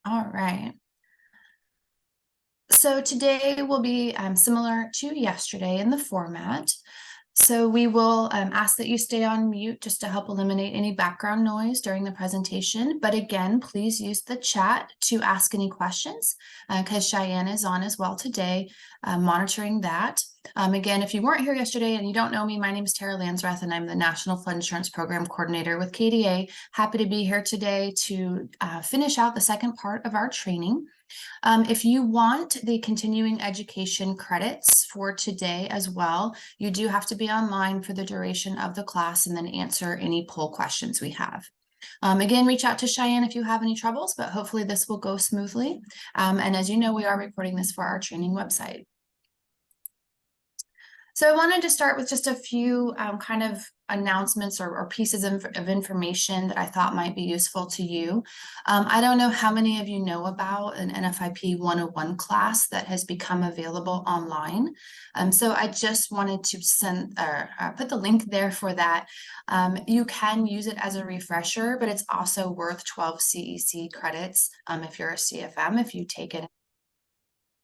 All right. So today will be similar to yesterday in the format. So we will ask that you stay on mute just to help eliminate any background noise during the presentation. But again, please use the chat to ask any questions because Cheyenne is on as well today, monitoring that. Again, if you weren't here yesterday and you don't know me, my name is Tara Lansrath and I'm the National Flood Insurance Program Coordinator with KDA. Happy to be here today to finish out the second part of our training. If you want the continuing education credits for today as well, you do have to be online for the duration of the class and then answer any poll questions we have. Again, reach out to Cheyenne if you have any troubles, but hopefully this will go smoothly. And as you know, we are recording this for our training website. So I wanted to start with just a few kind of announcements or pieces of information that I thought might be useful to you. I don't know how many of you know about an NFIP 101 class that has become available online. So I just wanted to put the link there for that. You can use it as a refresher, but it's also worth 12 CEC credits if you're a CFM, if you take it.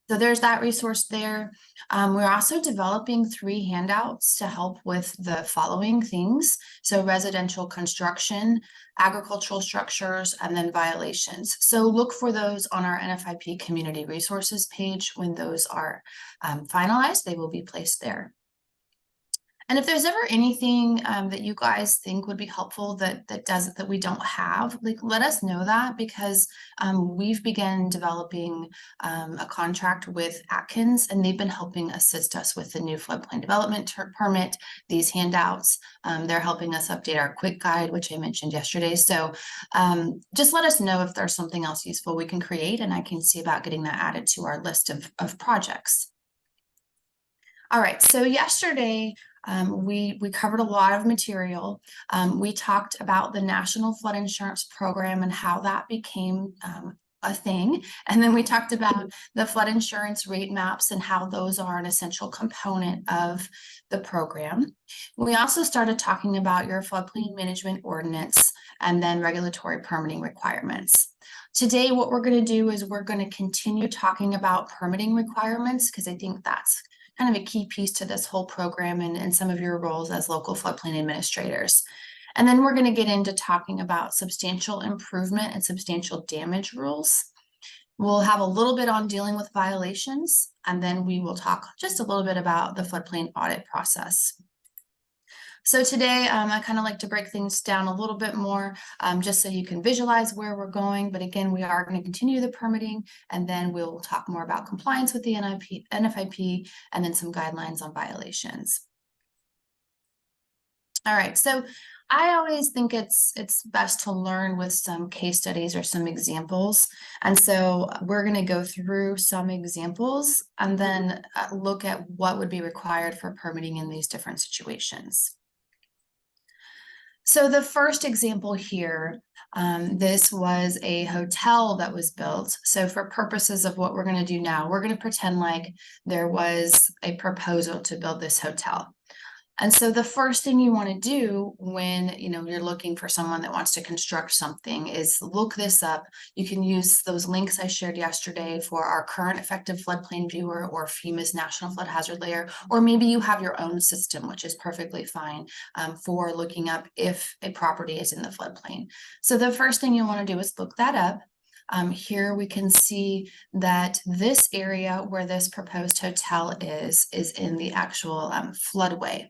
So there's that resource there. We're also developing 3 handouts to help with the following things. So residential construction, agricultural structures, and then violations. So look for those on our NFIP community resources page. When those are finalized, they will be placed there. And if there's ever anything that you guys think would be helpful that we don't have, like let us know that, because we've begun developing a contract with Atkins, and they've been helping assist us with the new floodplain development permit, these handouts. They're helping us update our quick guide, which I mentioned yesterday. So just let us know if there's something else useful we can create, and I can see about getting that added to our list of projects. All right, so yesterday, we covered a lot of material. We talked about the National Flood Insurance Program and how that became a thing. And then we talked about the flood insurance rate maps and how those are an essential component of the program. We also started talking about your floodplain management ordinance and then regulatory permitting requirements. Today, what we're going to do is we're going to continue talking about permitting requirements, because I think that's kind of a key piece to this whole program and some of your roles as local floodplain administrators. And then we're going to get into talking about substantial improvement and substantial damage rules. We'll have a little bit on dealing with violations, and then we will talk just a little bit about the floodplain audit process. So today, I kind of like to break things down a little bit more, just so you can visualize where we're going. But again, we are going to continue the permitting, and then we'll talk more about compliance with the NFIP, and then some guidelines on violations. All right, so I always think it's best to learn with some case studies or some examples. And so we're going to go through some examples and then look at what would be required for permitting in these different situations. So the first example here, this was a hotel that was built. So for purposes of what we're going to do now, we're going to pretend like there was a proposal to build this hotel. And so the first thing you want to do when you're looking for someone that wants to construct something is look this up. You can use those links I shared yesterday for our current effective floodplain viewer or FEMA's National Flood Hazard Layer, or maybe you have your own system, which is perfectly fine for looking up if a property is in the floodplain. So the first thing you want to do is look that up. Here we can see that this area where this proposed hotel is in the actual floodway.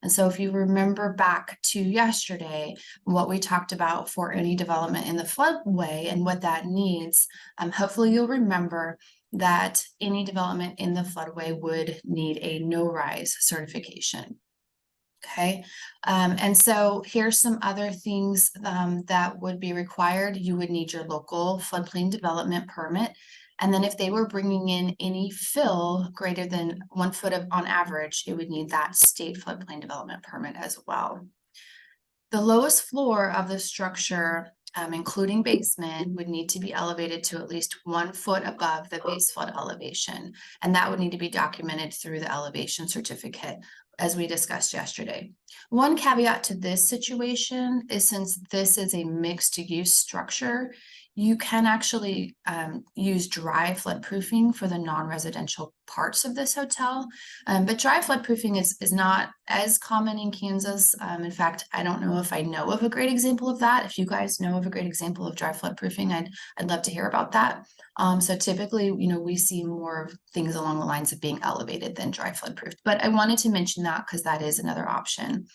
And so if you remember back to yesterday, what we talked about for any development in the floodway and what that needs, hopefully you'll remember that any development in the floodway would need a no-rise certification. Okay, and so here's some other things that would be required. You would need your local floodplain development permit. And then if they were bringing in any fill greater than 1 foot on average, it would need that state floodplain development permit as well. The lowest floor of the structure, including basement, would need to be elevated to at least 1 foot above the base flood elevation. And that would need to be documented through the elevation certificate, as we discussed yesterday. One caveat to this situation is, since this is a mixed use structure, you can actually use dry floodproofing for the non-residential parts of this hotel. But dry floodproofing is not as common in Kansas. In fact, I don't know if I know of a great example of that. If you guys know of a great example of dry floodproofing, I'd love to hear about that. So typically, we see more things along the lines of being elevated than dry floodproof. But I wanted to mention that because that is another option.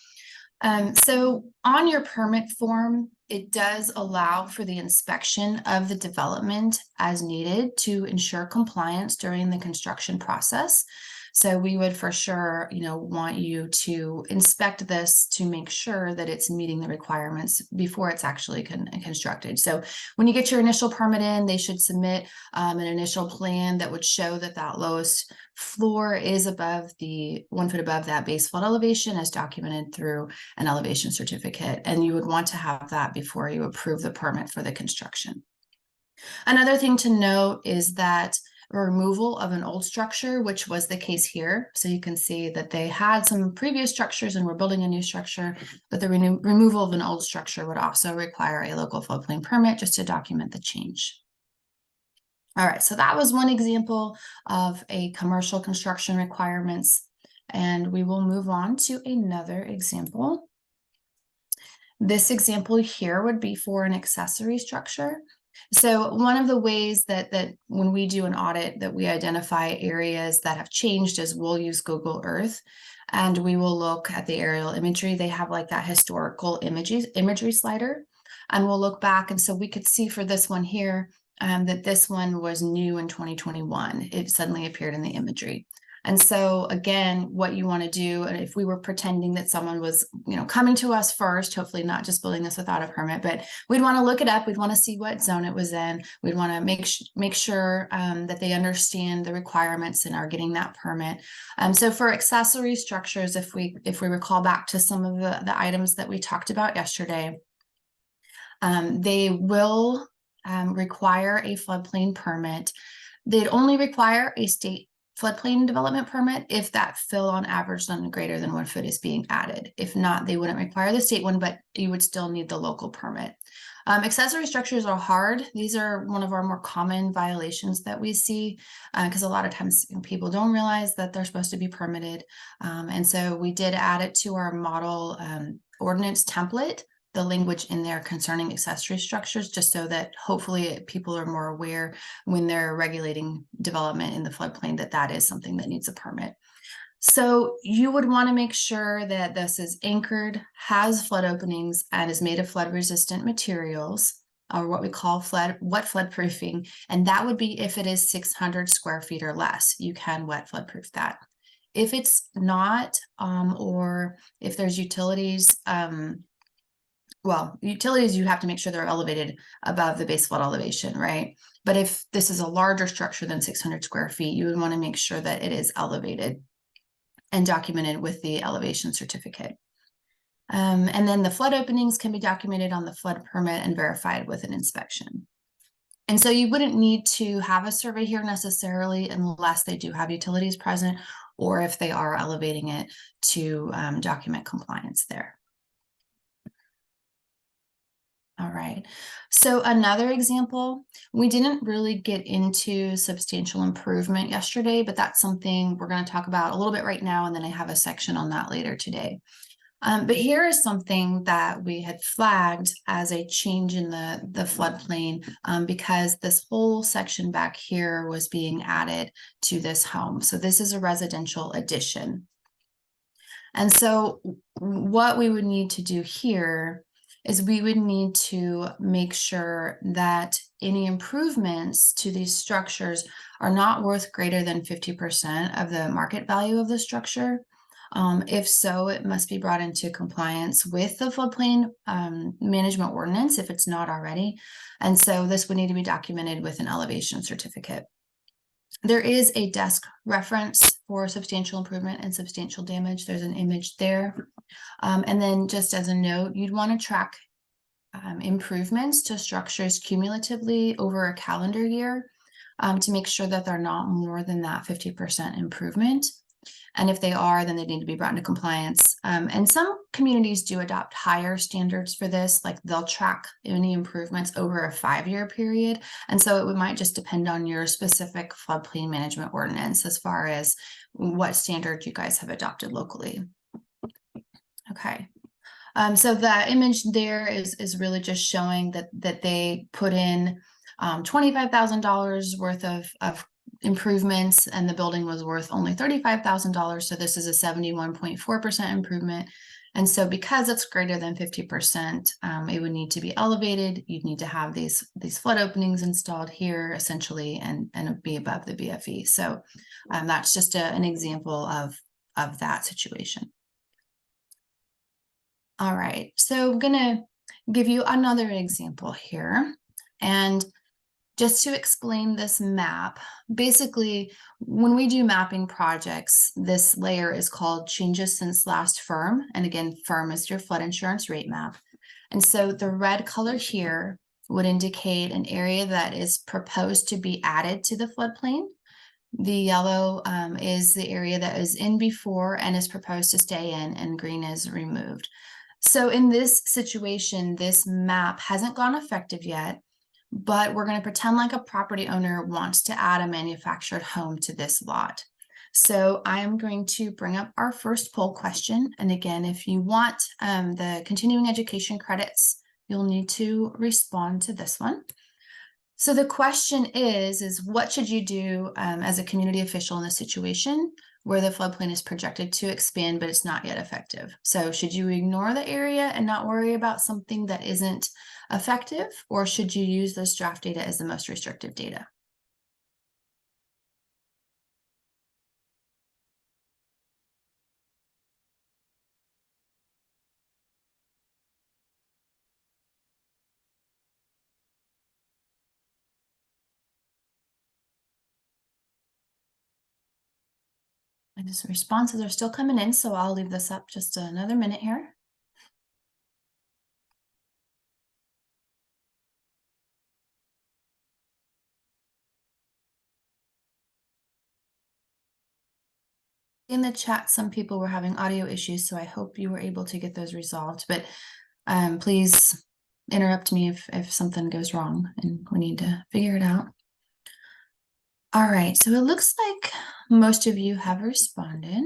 So on your permit form, it does allow for the inspection of the development as needed to ensure compliance during the construction process. So we would for sure, want you to inspect this to make sure that it's meeting the requirements before it's actually constructed. So when you get your initial permit in, they should submit an initial plan that would show that that lowest floor is above 1 foot above that base flood elevation as documented through an elevation certificate. And you would want to have that before you approve the permit for the construction. Another thing to note is that removal of an old structure, which was the case here. So you can see that they had some previous structures and were building a new structure, but the removal of an old structure would also require a local floodplain permit just to document the change. All right, so that was one example of a commercial construction requirements, and we will move on to another example. This example here would be for an accessory structure. So one of the ways that when we do an audit that we identify areas that have changed is we'll use Google Earth, and we will look at the aerial imagery. They have like that historical imagery slider, and we'll look back. And so we could see for this one here that this one was new in 2021. It suddenly appeared in the imagery. And so again, what you want to do, and if we were pretending that someone was, coming to us first, hopefully not just building this without a permit, but we'd want to look it up. We'd want to see what zone it was in. We'd want to make sure that they understand the requirements and are getting that permit. So for accessory structures, if we recall back to some of the items that we talked about yesterday, they will require a floodplain permit. They'd only require a state floodplain development permit if that fill on average none greater than 1 foot is being added. If not, they wouldn't require the state one, but you would still need the local permit. Accessory structures are hard. These are one of our more common violations that we see because a lot of times people don't realize that they're supposed to be permitted. And so we did add it to our model ordinance template, the language in there concerning accessory structures, just so that hopefully people are more aware when they're regulating development in the floodplain that is something that needs a permit. So you would want to make sure that this is anchored, has flood openings, and is made of flood resistant materials, or what we call wet floodproofing. And that would be if it is 600 square feet or less, you can wet floodproof that. If it's not, or if there's utilities, utilities, you have to make sure they're elevated above the base flood elevation, right? But if this is a larger structure than 600 square feet, you would want to make sure that it is elevated and documented with the elevation certificate. And then the flood openings can be documented on the flood permit and verified with an inspection. And so you wouldn't need to have a survey here necessarily unless they do have utilities present, or if they are elevating it to document compliance there. All right, so another example, we didn't really get into substantial improvement yesterday, but that's something we're going to talk about a little bit right now, and then I have a section on that later today. But here is something that we had flagged as a change in the floodplain because this whole section back here was being added to this home. So this is a residential addition. And so what we would need to do here is we would need to make sure that any improvements to these structures are not worth greater than 50% of the market value of the structure. If so, it must be brought into compliance with the floodplain management ordinance if it's not already. And so this would need to be documented with an elevation certificate. There is a desk reference for substantial improvement and substantial damage. There's an image there. And then just as a note, you'd want to track improvements to structures cumulatively over a calendar year to make sure that they're not more than that 50% improvement. And if they are, then they need to be brought into compliance. And some communities do adopt higher standards for this, like they'll track any improvements over a 5-year period. And so it might just depend on your specific floodplain management ordinance as far as what standard you guys have adopted locally. Okay. So that image there is really just showing that they put in $25,000 worth of improvements, and the building was worth only $35,000. So this is a 71.4% improvement. And so because it's greater than 50%, it would need to be elevated. You'd need to have these flood openings installed here essentially and be above the BFE. So that's just an example of that situation. All right, so I'm gonna give you another example here. And just to explain this map, basically, when we do mapping projects, this layer is called changes since last firm. And again, firm is your flood insurance rate map. And so the red color here would indicate an area that is proposed to be added to the floodplain. The yellow is the area that is in before and is proposed to stay in, and green is removed. So in this situation, this map hasn't gone effective yet, but we're going to pretend like a property owner wants to add a manufactured home to this lot. So I am going to bring up our first poll question. And again, if you want the continuing education credits, you'll need to respond to this one. So the question is what should you do as a community official in this situation where the floodplain is projected to expand, but it's not yet effective? So should you ignore the area and not worry about something that isn't effective, or should you use this draft data as the most restrictive data? And just responses are still coming in, so I'll leave this up just another minute here. In the chat, some people were having audio issues, so I hope you were able to get those resolved, but please interrupt me if something goes wrong and we need to figure it out. All right, so it looks like most of you have responded.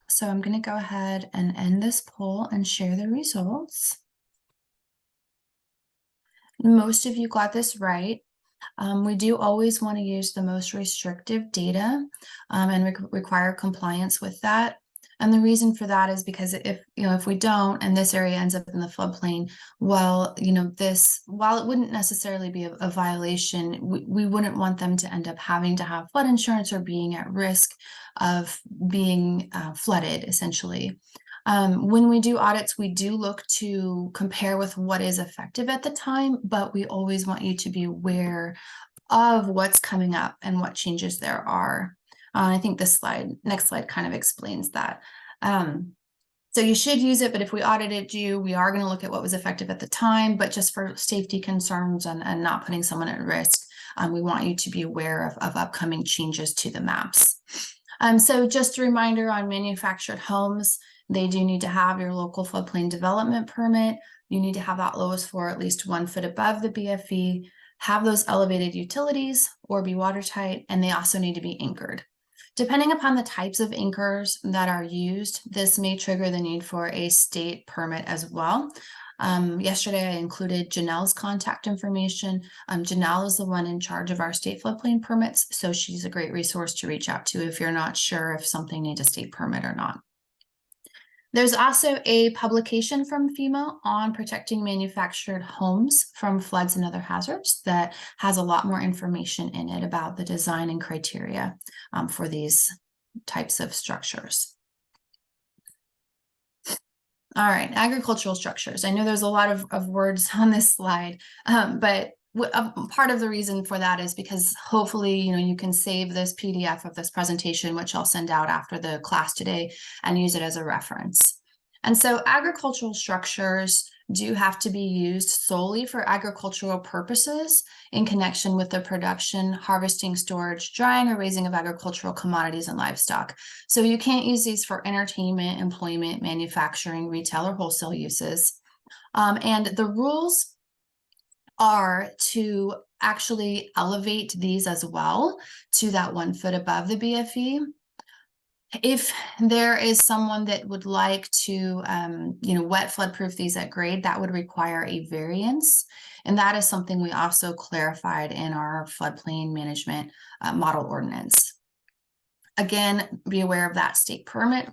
So I'm going to go ahead and end this poll and share the results. Most of you got this right. We do always want to use the most restrictive data and require compliance with that. And the reason for that is because if we don't, and this area ends up in the floodplain, while it wouldn't necessarily be a violation, we wouldn't want them to end up having to have flood insurance or being at risk of being flooded, essentially. When we do audits, we do look to compare with what is effective at the time, but we always want you to be aware of what's coming up and what changes there are. I think this next slide kind of explains that. So you should use it, but if we audited you, we are going to look at what was effective at the time, but just for safety concerns and not putting someone at risk, we want you to be aware of upcoming changes to the maps. So just a reminder on manufactured homes, they do need to have your local floodplain development permit. You need to have that lowest floor at least 1 foot above the BFE, have those elevated utilities or be watertight, and they also need to be anchored. Depending upon the types of anchors that are used, this may trigger the need for a state permit as well. Yesterday, I included Janelle's contact information. Janelle is the one in charge of our state floodplain permits, so she's a great resource to reach out to if you're not sure if something needs a state permit or not. There's also a publication from FEMA on protecting manufactured homes from floods and other hazards that has a lot more information in it about the design and criteria for these types of structures. All right, agricultural structures. I know there's a lot of words on this slide, but part of the reason for that is because hopefully, you can save this PDF of this presentation, which I'll send out after the class today, and use it as a reference. And so agricultural structures do have to be used solely for agricultural purposes in connection with the production, harvesting, storage, drying, or raising of agricultural commodities and livestock. So you can't use these for entertainment, employment, manufacturing, retail, or wholesale uses. And the rules are to actually elevate these as well to that 1 foot above the BFE. If there is someone that would like to, wet floodproof these at grade, that would require a variance. And that is something we also clarified in our floodplain management model ordinance. Again, be aware of that state permit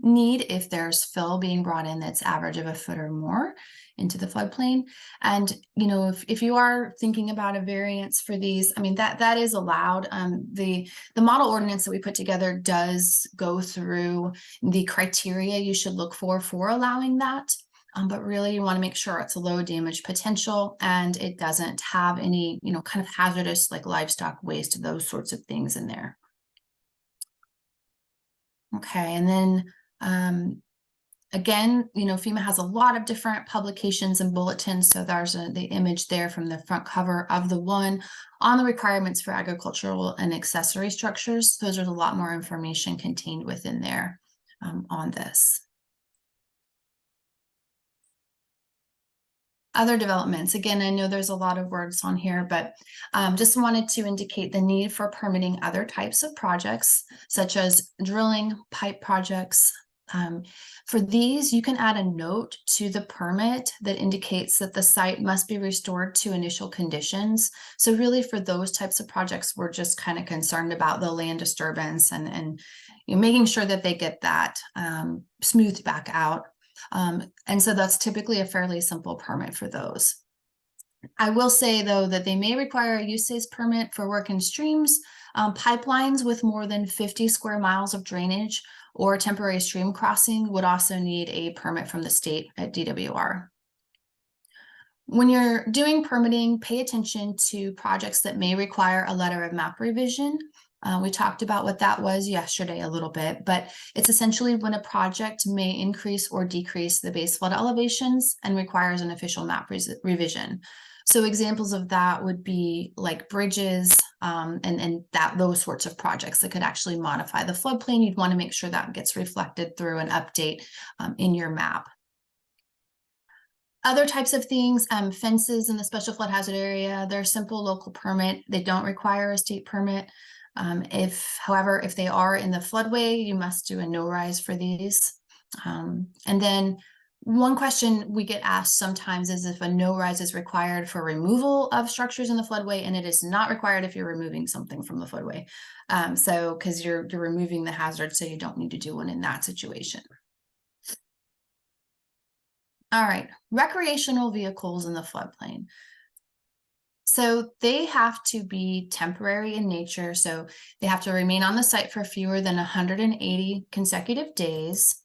need if there's fill being brought in that's average of 1 foot or more into the floodplain. And if you are thinking about a variance for these, I mean that is allowed. The model ordinance that we put together does go through the criteria you should look for allowing that. But really you want to make sure it's a low damage potential and it doesn't have any kind of hazardous like livestock waste, those sorts of things in there. Okay, and then again, FEMA has a lot of different publications and bulletins. So there's the image there from the front cover of the one on the requirements for agricultural and accessory structures. So there's a lot more information contained within there on this. Other developments, again, I know there's a lot of words on here, but just wanted to indicate the need for permitting other types of projects, such as drilling, pipe projects. For these, you can add a note to the permit that indicates that the site must be restored to initial conditions. So really for those types of projects, we're just kind of concerned about the land disturbance and making sure that they get that smoothed back out. And so that's typically a fairly simple permit for those. I will say, though, that they may require a use permit for work in streams, pipelines with more than 50 square miles of drainage, or temporary stream crossing would also need a permit from the state at DWR. When you're doing permitting, pay attention to projects that may require a letter of map revision. We talked about what that was yesterday a little bit, but it's essentially when a project may increase or decrease the base flood elevations and requires an official map revision. So examples of that would be like bridges and those sorts of projects that could actually modify the floodplain. You'd want to make sure that gets reflected through an update in your map. Other types of things, fences in the special flood hazard area, they're simple local permit. They don't require a state permit. However, if they are in the floodway, you must do a no-rise for these. And then one question we get asked sometimes is if a no-rise is required for removal of structures in the floodway, and it is not required if you're removing something from the floodway. So because you're removing the hazard, so you don't need to do one in that situation. All right, recreational vehicles in the floodplain. So they have to be temporary in nature. So they have to remain on the site for fewer than 180 consecutive days.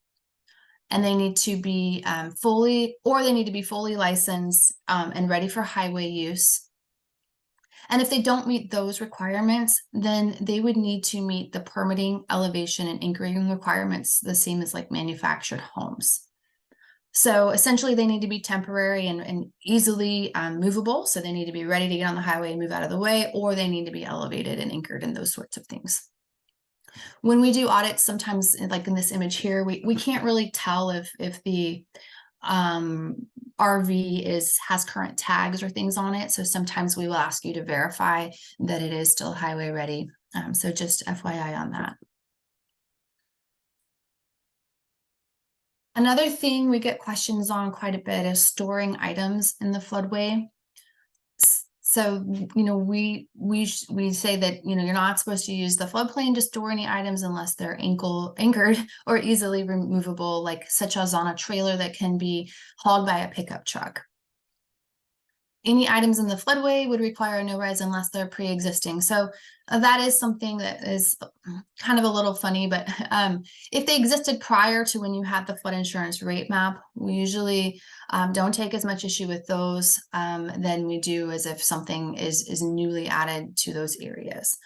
And they need to be fully licensed and ready for highway use. And if they don't meet those requirements, then they would need to meet the permitting, elevation, and anchoring requirements, the same as like manufactured homes. So essentially they need to be temporary and easily movable. So they need to be ready to get on the highway and move out of the way, or they need to be elevated and anchored and those sorts of things. When we do audits, sometimes like in this image here, we can't really tell if the RV has current tags or things on it. So sometimes we will ask you to verify that it is still highway ready. So just FYI on that. Another thing we get questions on quite a bit is storing items in the floodway. So, we say that, you're not supposed to use the floodplain to store any items unless they're anchored or easily removable, like such as on a trailer that can be hauled by a pickup truck. Any items in the floodway would require a no-rise unless they're pre-existing. So that is something that is kind of a little funny, but if they existed prior to when you had the flood insurance rate map, we usually don't take as much issue with those than we do as if something is newly added to those areas.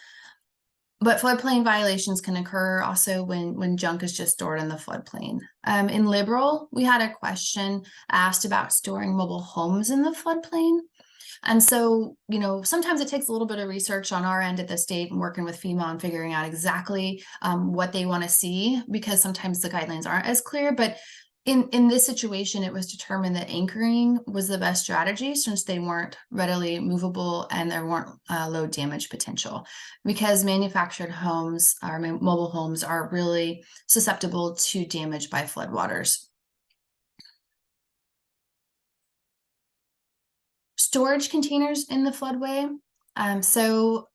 But floodplain violations can occur also when junk is just stored in the floodplain. In Liberal, we had a question asked about storing mobile homes in the floodplain. And so, sometimes it takes a little bit of research on our end at the state and working with FEMA and figuring out exactly what they want to see, because sometimes the guidelines aren't as clear. But in this situation, it was determined that anchoring was the best strategy since they weren't readily movable and there weren't low damage potential, because manufactured homes or mobile homes are really susceptible to damage by floodwaters. Storage containers in the floodway. So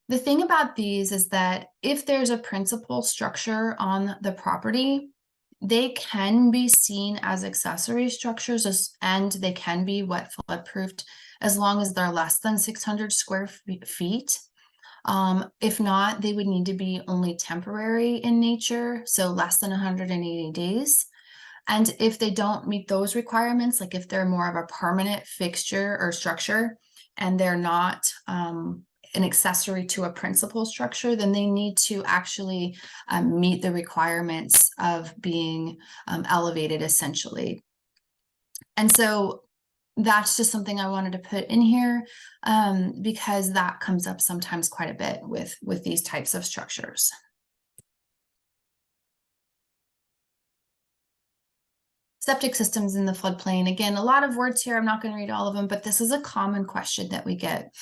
the thing about these is that if there's a principal structure on the property, they can be seen as accessory structures and they can be wet floodproofed as long as they're less than 600 square feet. If not, they would need to be only temporary in nature, so less than 180 days. And if they don't meet those requirements, like if they're more of a permanent fixture or structure and they're not an accessory to a principal structure, then they need to actually meet the requirements of being elevated essentially. And so that's just something I wanted to put in here because that comes up sometimes quite a bit with these types of structures. Septic systems in the floodplain. Again, a lot of words here. I'm not going to read all of them, but this is a common question that we get.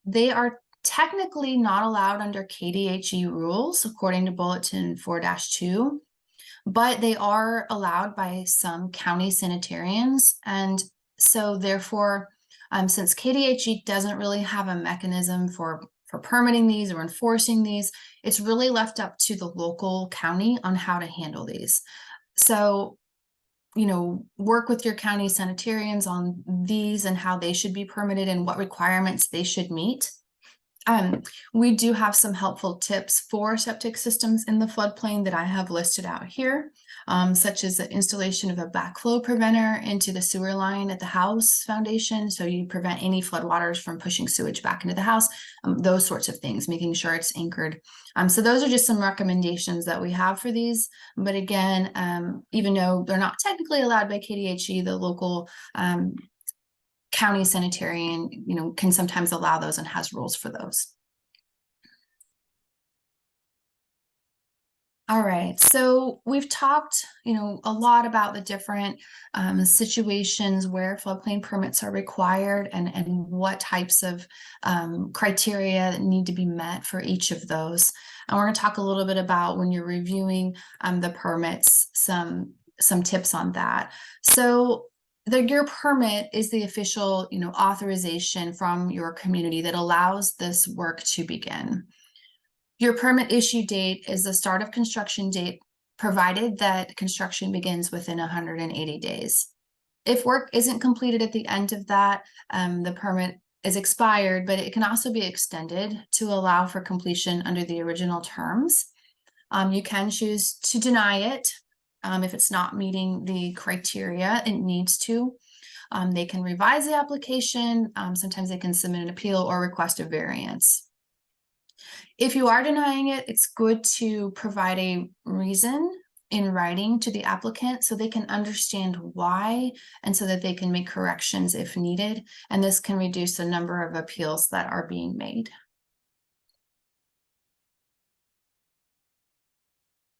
They are technically not allowed under KDHE rules, according to Bulletin 4-2, but they are allowed by some county sanitarians. And so therefore, since KDHE doesn't really have a mechanism for permitting these or enforcing these, it's really left up to the local county on how to handle these. So work with your county sanitarians on these and how they should be permitted and what requirements they should meet. We do have some helpful tips for septic systems in the floodplain that I have listed out here, such as the installation of a backflow preventer into the sewer line at the house foundation, so you prevent any floodwaters from pushing sewage back into the house, those sorts of things, making sure it's anchored. So those are just some recommendations that we have for these. But again, even though they're not technically allowed by KDHE, the local county sanitarian, can sometimes allow those and has rules for those. All right, so we've talked, a lot about the different situations where floodplain permits are required and what types of criteria need to be met for each of those. And we're going to talk a little bit about when you're reviewing the permits, some tips on that. So your permit is the official, authorization from your community that allows this work to begin. Your permit issue date is the start of construction date, provided that construction begins within 180 days. If work isn't completed at the end of that, the permit is expired, but it can also be extended to allow for completion under the original terms. You can choose to deny it if it's not meeting the criteria it needs to. They can revise the application. Sometimes they can submit an appeal or request a variance. If you are denying it, it's good to provide a reason in writing to the applicant so they can understand why and so that they can make corrections if needed. And this can reduce the number of appeals that are being made.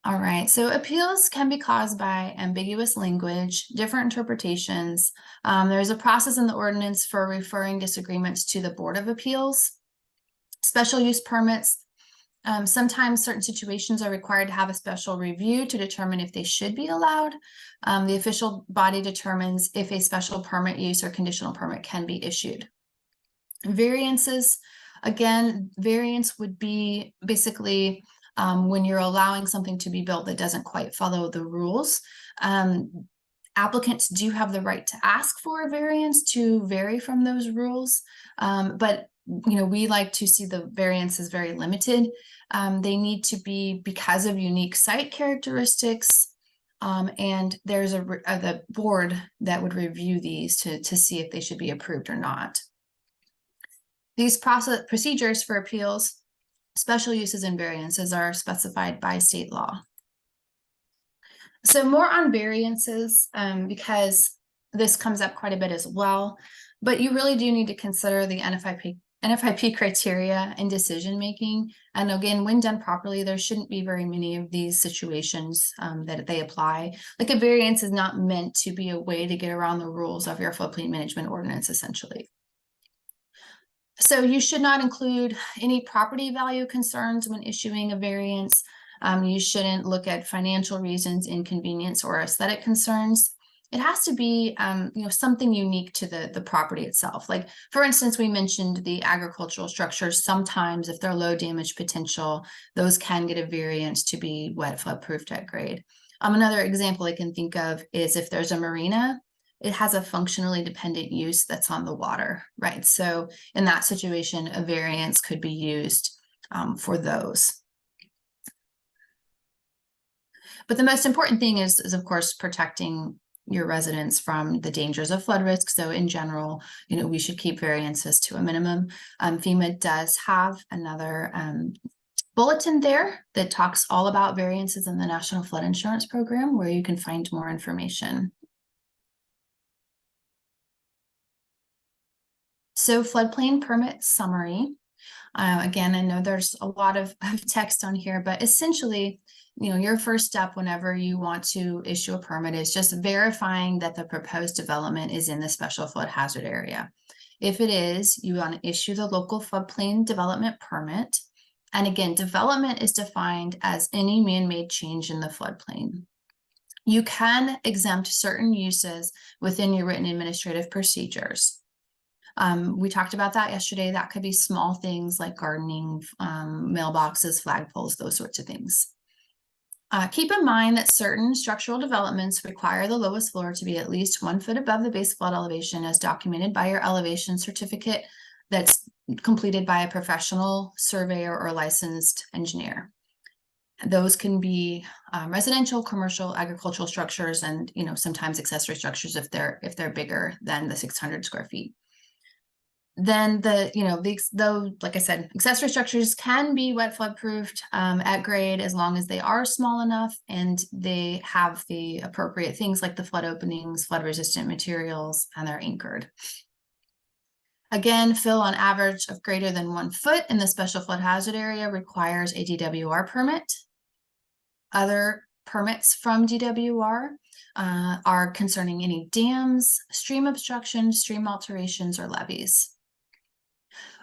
All right, so appeals can be caused by ambiguous language, different interpretations. There's a process in the ordinance for referring disagreements to the Board of Appeals. Special use permits. Sometimes certain situations are required to have a special review to determine if they should be allowed. The official body determines if a special permit use or conditional permit can be issued. Variances, again, variance would be basically when you're allowing something to be built that doesn't quite follow the rules. Applicants do have the right to ask for a variance to vary from those rules, but we like to see the variances very limited. They need to be because of unique site characteristics, and there's the board that would review these to see if they should be approved or not. These procedures for appeals Special uses and variances are specified by state law. So more on variances, because this comes up quite a bit as well, but you really do need to consider the NFIP criteria in decision making. And again, when done properly, there shouldn't be very many of these situations that they apply. Like a variance is not meant to be a way to get around the rules of your floodplain management ordinance, essentially. So you should not include any property value concerns when issuing a variance. You shouldn't look at financial reasons, inconvenience, or aesthetic concerns. It has to be, something unique to the property itself. Like, for instance, we mentioned the agricultural structures. Sometimes, if they're low damage potential, those can get a variance to be wet flood proofed at grade. Another example I can think of is if there's a marina, it has a functionally dependent use that's on the water, right? So in that situation, a variance could be used for those. But the most important thing is of course, protecting your residents from the dangers of flood risk. So in general, we should keep variances to a minimum. FEMA does have another bulletin there that talks all about variances in the National Flood Insurance Program, where you can find more information. So floodplain permit summary. Again, I know there's a lot of text on here, but essentially, your first step whenever you want to issue a permit is just verifying that the proposed development is in the special flood hazard area. If it is, you want to issue the local floodplain development permit. And again, development is defined as any man-made change in the floodplain. You can exempt certain uses within your written administrative procedures. We talked about that yesterday. That could be small things like gardening, mailboxes, flagpoles, those sorts of things. Keep in mind that certain structural developments require the lowest floor to be at least 1 foot above the base flood elevation, as documented by your elevation certificate that's completed by a professional surveyor or licensed engineer. Those can be residential, commercial, agricultural structures, and sometimes accessory structures if they're bigger than the 600 square feet. Then like I said, accessory structures can be wet flood proofed at grade as long as they are small enough and they have the appropriate things like the flood openings, flood resistant materials, and they're anchored. Again, fill on average of greater than 1 foot in the special flood hazard area requires a DWR permit. Other permits from DWR are concerning any dams, stream obstructions, stream alterations, or levees.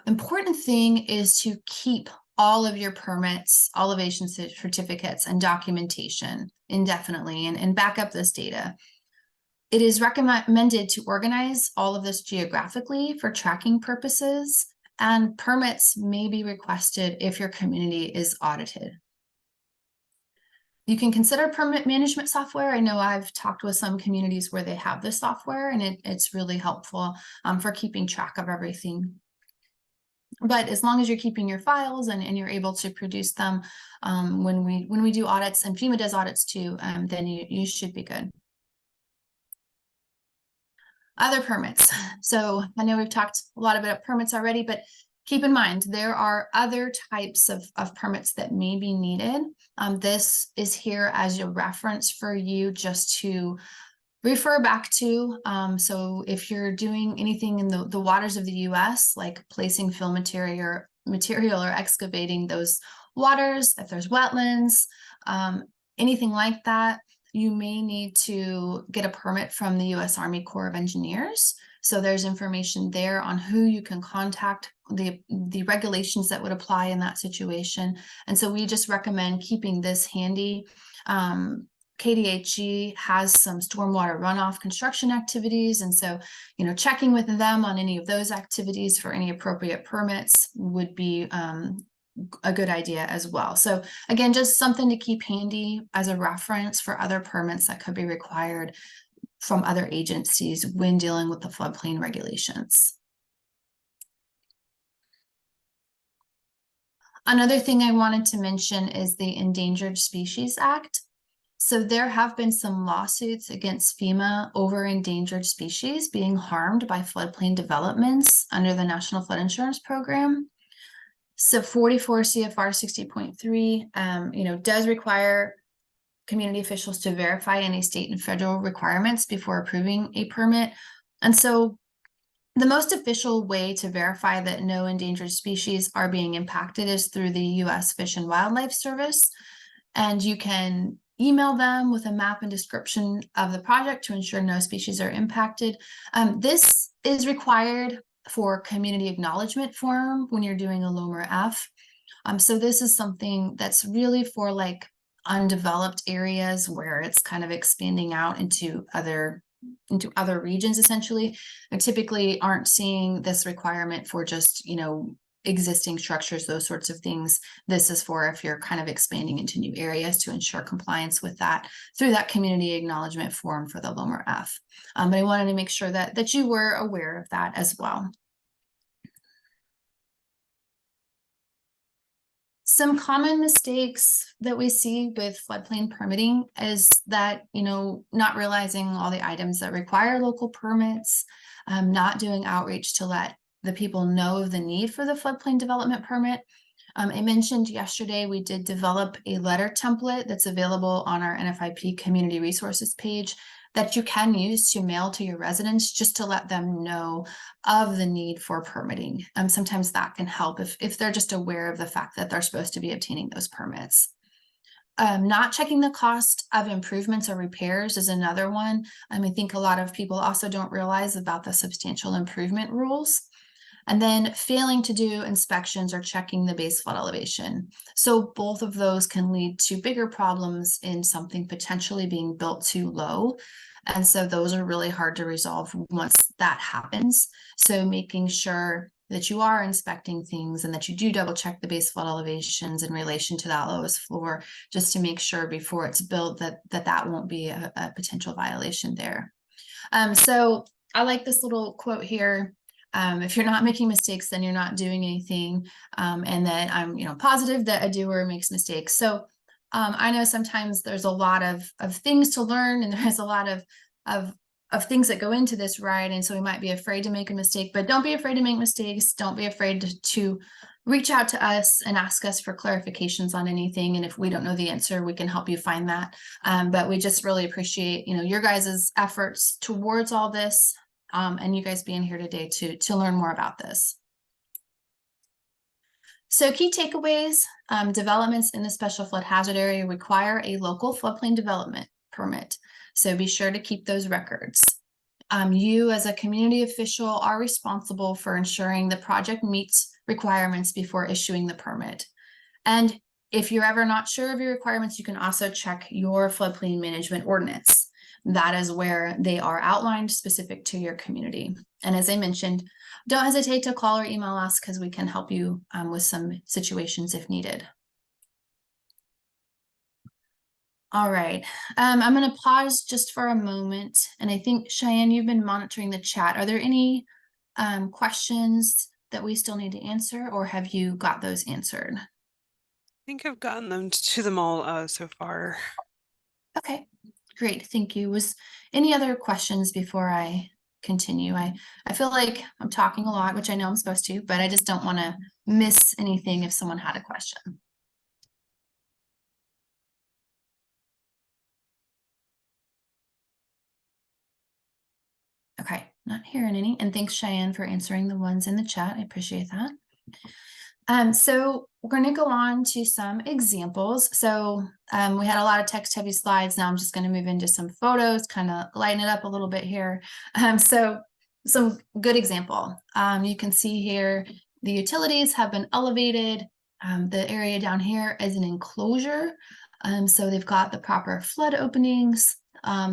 Important thing is to keep all of your permits, elevation certificates, and documentation indefinitely and back up this data. It is recommended to organize all of this geographically for tracking purposes, and permits may be requested if your community is audited. You can consider permit management software. I know I've talked with some communities where they have this software, and it's really helpful for keeping track of everything. But as long as you're keeping your files and you're able to produce them when we do audits, and FEMA does audits too, then you should be good. Other permits. So I know we've talked a lot about permits already, but keep in mind there are other types of permits that may be needed. This is here as a reference for you just to refer back to. So if you're doing anything in the waters of the US, like placing fill material or excavating those waters, if there's wetlands, anything like that, you may need to get a permit from the US Army Corps of Engineers. So there's information there on who you can contact, the regulations that would apply in that situation. And so we just recommend keeping this handy. KDHE has some stormwater runoff construction activities. And so, checking with them on any of those activities for any appropriate permits would be a good idea as well. So again, just something to keep handy as a reference for other permits that could be required from other agencies when dealing with the floodplain regulations. Another thing I wanted to mention is the Endangered Species Act. So there have been some lawsuits against FEMA over endangered species being harmed by floodplain developments under the National Flood Insurance Program. So 44 CFR 60.3, does require community officials to verify any state and federal requirements before approving a permit. And so the most official way to verify that no endangered species are being impacted is through the U.S. Fish and Wildlife Service. And you can email them with a map and description of the project to ensure no species are impacted. This is required for community acknowledgement form when you're doing a LOMR F. So this is something that's really for like undeveloped areas where it's kind of expanding out into other regions essentially. And typically aren't seeing this requirement for just, existing structures, those sorts of things. This is for if you're kind of expanding into new areas to ensure compliance with that through that community acknowledgement form for the LOMR F. But I wanted to make sure that you were aware of that as well. Some common mistakes that we see with floodplain permitting is that, not realizing all the items that require local permits, not doing outreach to let the people know of the need for the floodplain development permit. I mentioned yesterday we did develop a letter template that's available on our NFIP community resources page that you can use to mail to your residents just to let them know of the need for permitting. Sometimes that can help if they're just aware of the fact that they're supposed to be obtaining those permits. Not checking the cost of improvements or repairs is another one. I think a lot of people also don't realize about the substantial improvement rules. And then failing to do inspections or checking the base flood elevation. So both of those can lead to bigger problems in something potentially being built too low. And so those are really hard to resolve once that happens. So making sure that you are inspecting things and that you do double check the base flood elevations in relation to that lowest floor, just to make sure before it's built that won't be a potential violation there. So I like this little quote here. If you're not making mistakes, then you're not doing anything. And that I'm, positive that a doer makes mistakes. So I know sometimes there's a lot of things to learn, and there's a lot of things that go into this, right? And so we might be afraid to make a mistake, but don't be afraid to make mistakes. Don't be afraid to reach out to us and ask us for clarifications on anything. And if we don't know the answer, we can help you find that. But we just really appreciate, your guys' efforts towards all this. And you guys being here today to learn more about this. So key takeaways, developments in the special flood hazard area require a local floodplain development permit. So be sure to keep those records. You as a community official are responsible for ensuring the project meets requirements before issuing the permit. And if you're ever not sure of your requirements, you can also check your floodplain management ordinance. That is where they are outlined specific to your community. And as I mentioned, don't hesitate to call or email us because we can help you with some situations if needed. All right, I'm going to pause just for a moment. And I think, Cheyenne, you've been monitoring the chat. Are there any questions that we still need to answer, or have you got those answered? I think I've gotten them to them all so far. Okay, great. Thank you. Was any other questions before I continue? I feel like I'm talking a lot, which I know I'm supposed to, but I just don't want to miss anything if someone had a question. Okay, not hearing any. And thanks, Cheyenne, for answering the ones in the chat. I appreciate that. So we're going to go on to some examples. So we had a lot of text heavy slides. Now I'm just going to move into some photos, kind of lighten it up a little bit here. So some good example. You can see here the utilities have been elevated. The area down here is an enclosure. So they've got the proper flood openings.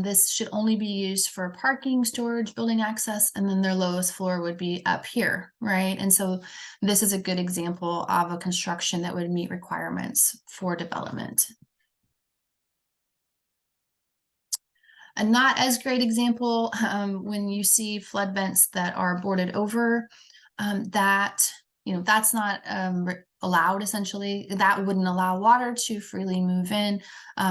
This should only be used for parking, storage, building access, and then their lowest floor would be up here, right? And so this is a good example of a construction that would meet requirements for development. A not as great example, when you see flood vents that are boarded over, that's not allowed. Essentially, that wouldn't allow water to freely move in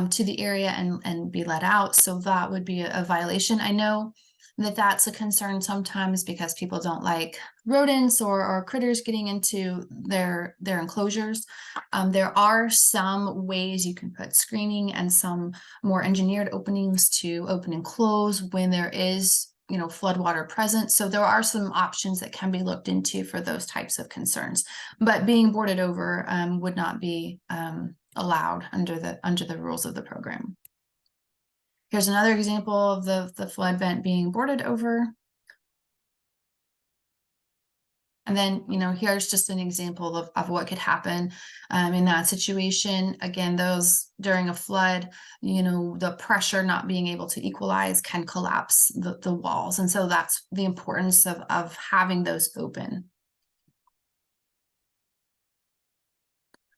to the area and be let out. So that would be a violation. I know that's a concern sometimes because people don't like rodents or critters getting into their enclosures. There are some ways you can put screening and some more engineered openings to open and close when there is, you know, floodwater present. So there are some options that can be looked into for those types of concerns. But being boarded over would not be allowed under the rules of the program. Here's another example of the flood vent being boarded over. And then, you know, here's just an example of what could happen in that situation. Again, those during a flood, you know, the pressure not being able to equalize can collapse the walls. And so that's the importance of having those open.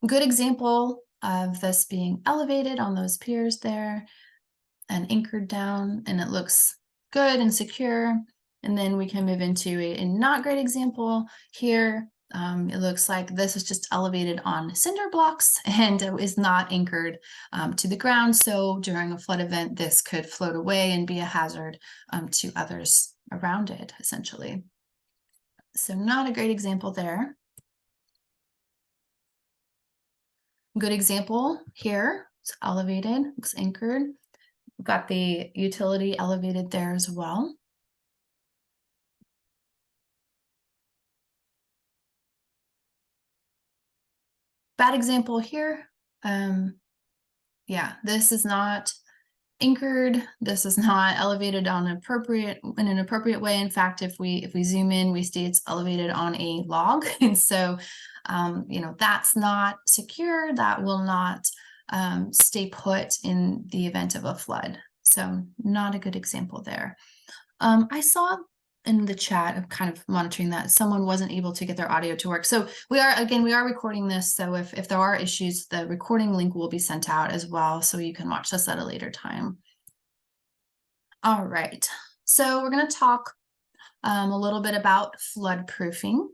Good example of this being elevated on those piers there and anchored down, and it looks good and secure. And then we can move into a not great example here. It looks like this is just elevated on cinder blocks and is not anchored to the ground. So during a flood event, this could float away and be a hazard to others around it, essentially. So not a great example there. Good example here. It's elevated, looks anchored. We've got the utility elevated there as well. Bad example here. Yeah, this is not anchored. This is not elevated in an appropriate way. In fact, if we zoom in, we see it's elevated on a log. And so, you know, that's not secure. That will not stay put in the event of a flood. So not a good example there. I saw in the chat of kind of monitoring that someone wasn't able to get their audio to work. So we are recording this. So if there are issues, the recording link will be sent out as well. So you can watch this at a later time. All right. So we're going to talk a little bit about flood proofing.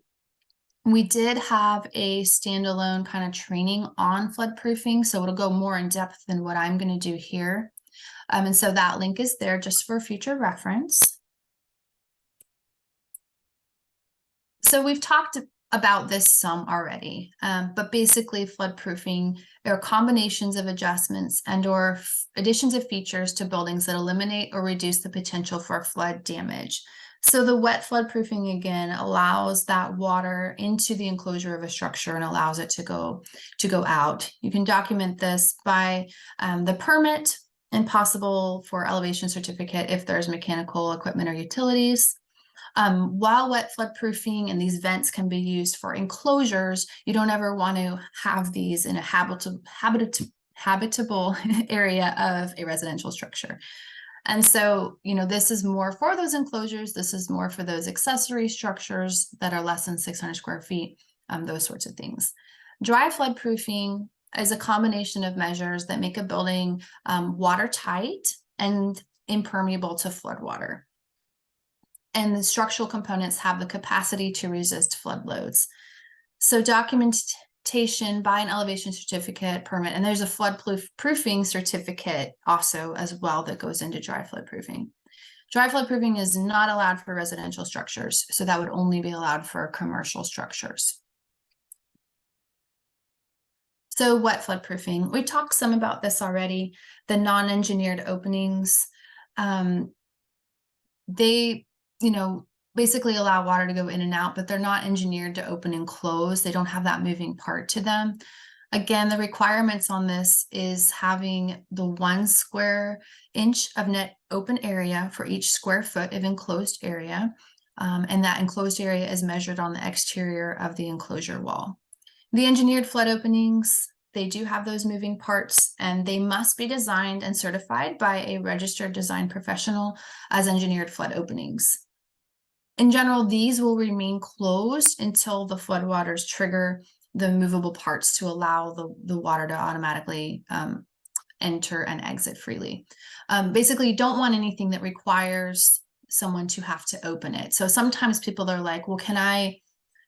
We did have a standalone kind of training on flood proofing. So it'll go more in depth than what I'm going to do here. And so that link is there just for future reference. So we've talked about this some already, but basically floodproofing are combinations of adjustments and or additions of features to buildings that eliminate or reduce the potential for flood damage. So the wet floodproofing, again, allows that water into the enclosure of a structure and allows it to go out. You can document this by the permit and possible for elevation certificate if there's mechanical equipment or utilities. While wet floodproofing and these vents can be used for enclosures, you don't ever want to have these in a habitable area of a residential structure. And so, you know, this is more for those enclosures. This is more for those accessory structures that are less than 600 square feet, those sorts of things. Dry floodproofing is a combination of measures that make a building watertight and impermeable to floodwater. And the structural components have the capacity to resist flood loads. So documentation by an elevation certificate permit, and there's a flood proofing certificate also as well that goes into dry flood proofing. Dry flood proofing is not allowed for residential structures, so that would only be allowed for commercial structures. So wet flood proofing, we talked some about this already. The non-engineered openings, they, you know, basically allow water to go in and out, but they're not engineered to open and close. They don't have that moving part to them. Again, the requirements on this is having the 1 square inch of net open area for each square foot of enclosed area. And that enclosed area is measured on the exterior of the enclosure wall. The engineered flood openings, they do have those moving parts, and they must be designed and certified by a registered design professional as engineered flood openings. In general, these will remain closed until the floodwaters trigger the movable parts to allow the water to automatically enter and exit freely. Basically, you don't want anything that requires someone to have to open it. So sometimes people are like, well, can I,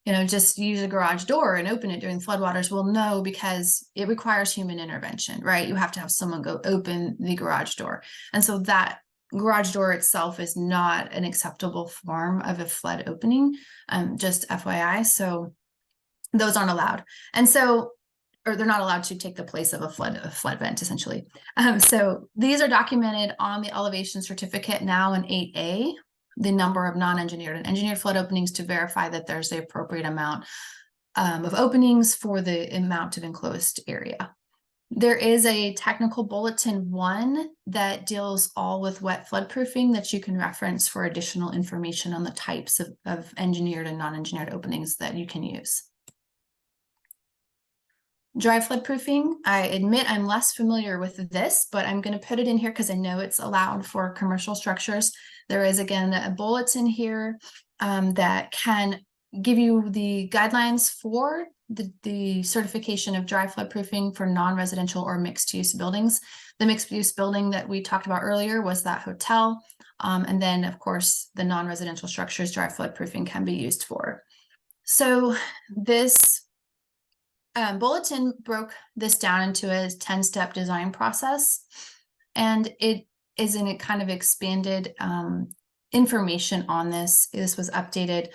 you know, just use a garage door and open it during floodwaters? Well, no, because it requires human intervention, right? You have to have someone go open the garage door. And so that garage door itself is not an acceptable form of a flood opening, just FYI. So those aren't allowed. And so, or they're not allowed to take the place of a flood vent, essentially. So these are documented on the elevation certificate now in 8A, the number of non-engineered and engineered flood openings to verify that there's the appropriate amount of openings for the amount of enclosed area. There is a technical bulletin 1 that deals all with wet floodproofing that you can reference for additional information on the types of engineered and non-engineered openings that you can use. Dry floodproofing, I admit I'm less familiar with this, but I'm going to put it in here because I know it's allowed for commercial structures. There is, again, a bulletin here that can give you the guidelines for the certification of dry floodproofing for non-residential or mixed-use buildings. The mixed-use building that we talked about earlier was that hotel. And then, of course, the non-residential structures dry floodproofing can be used for. So this bulletin broke this down into a 10-step design process, and it is in a kind of expanded information on this. This was updated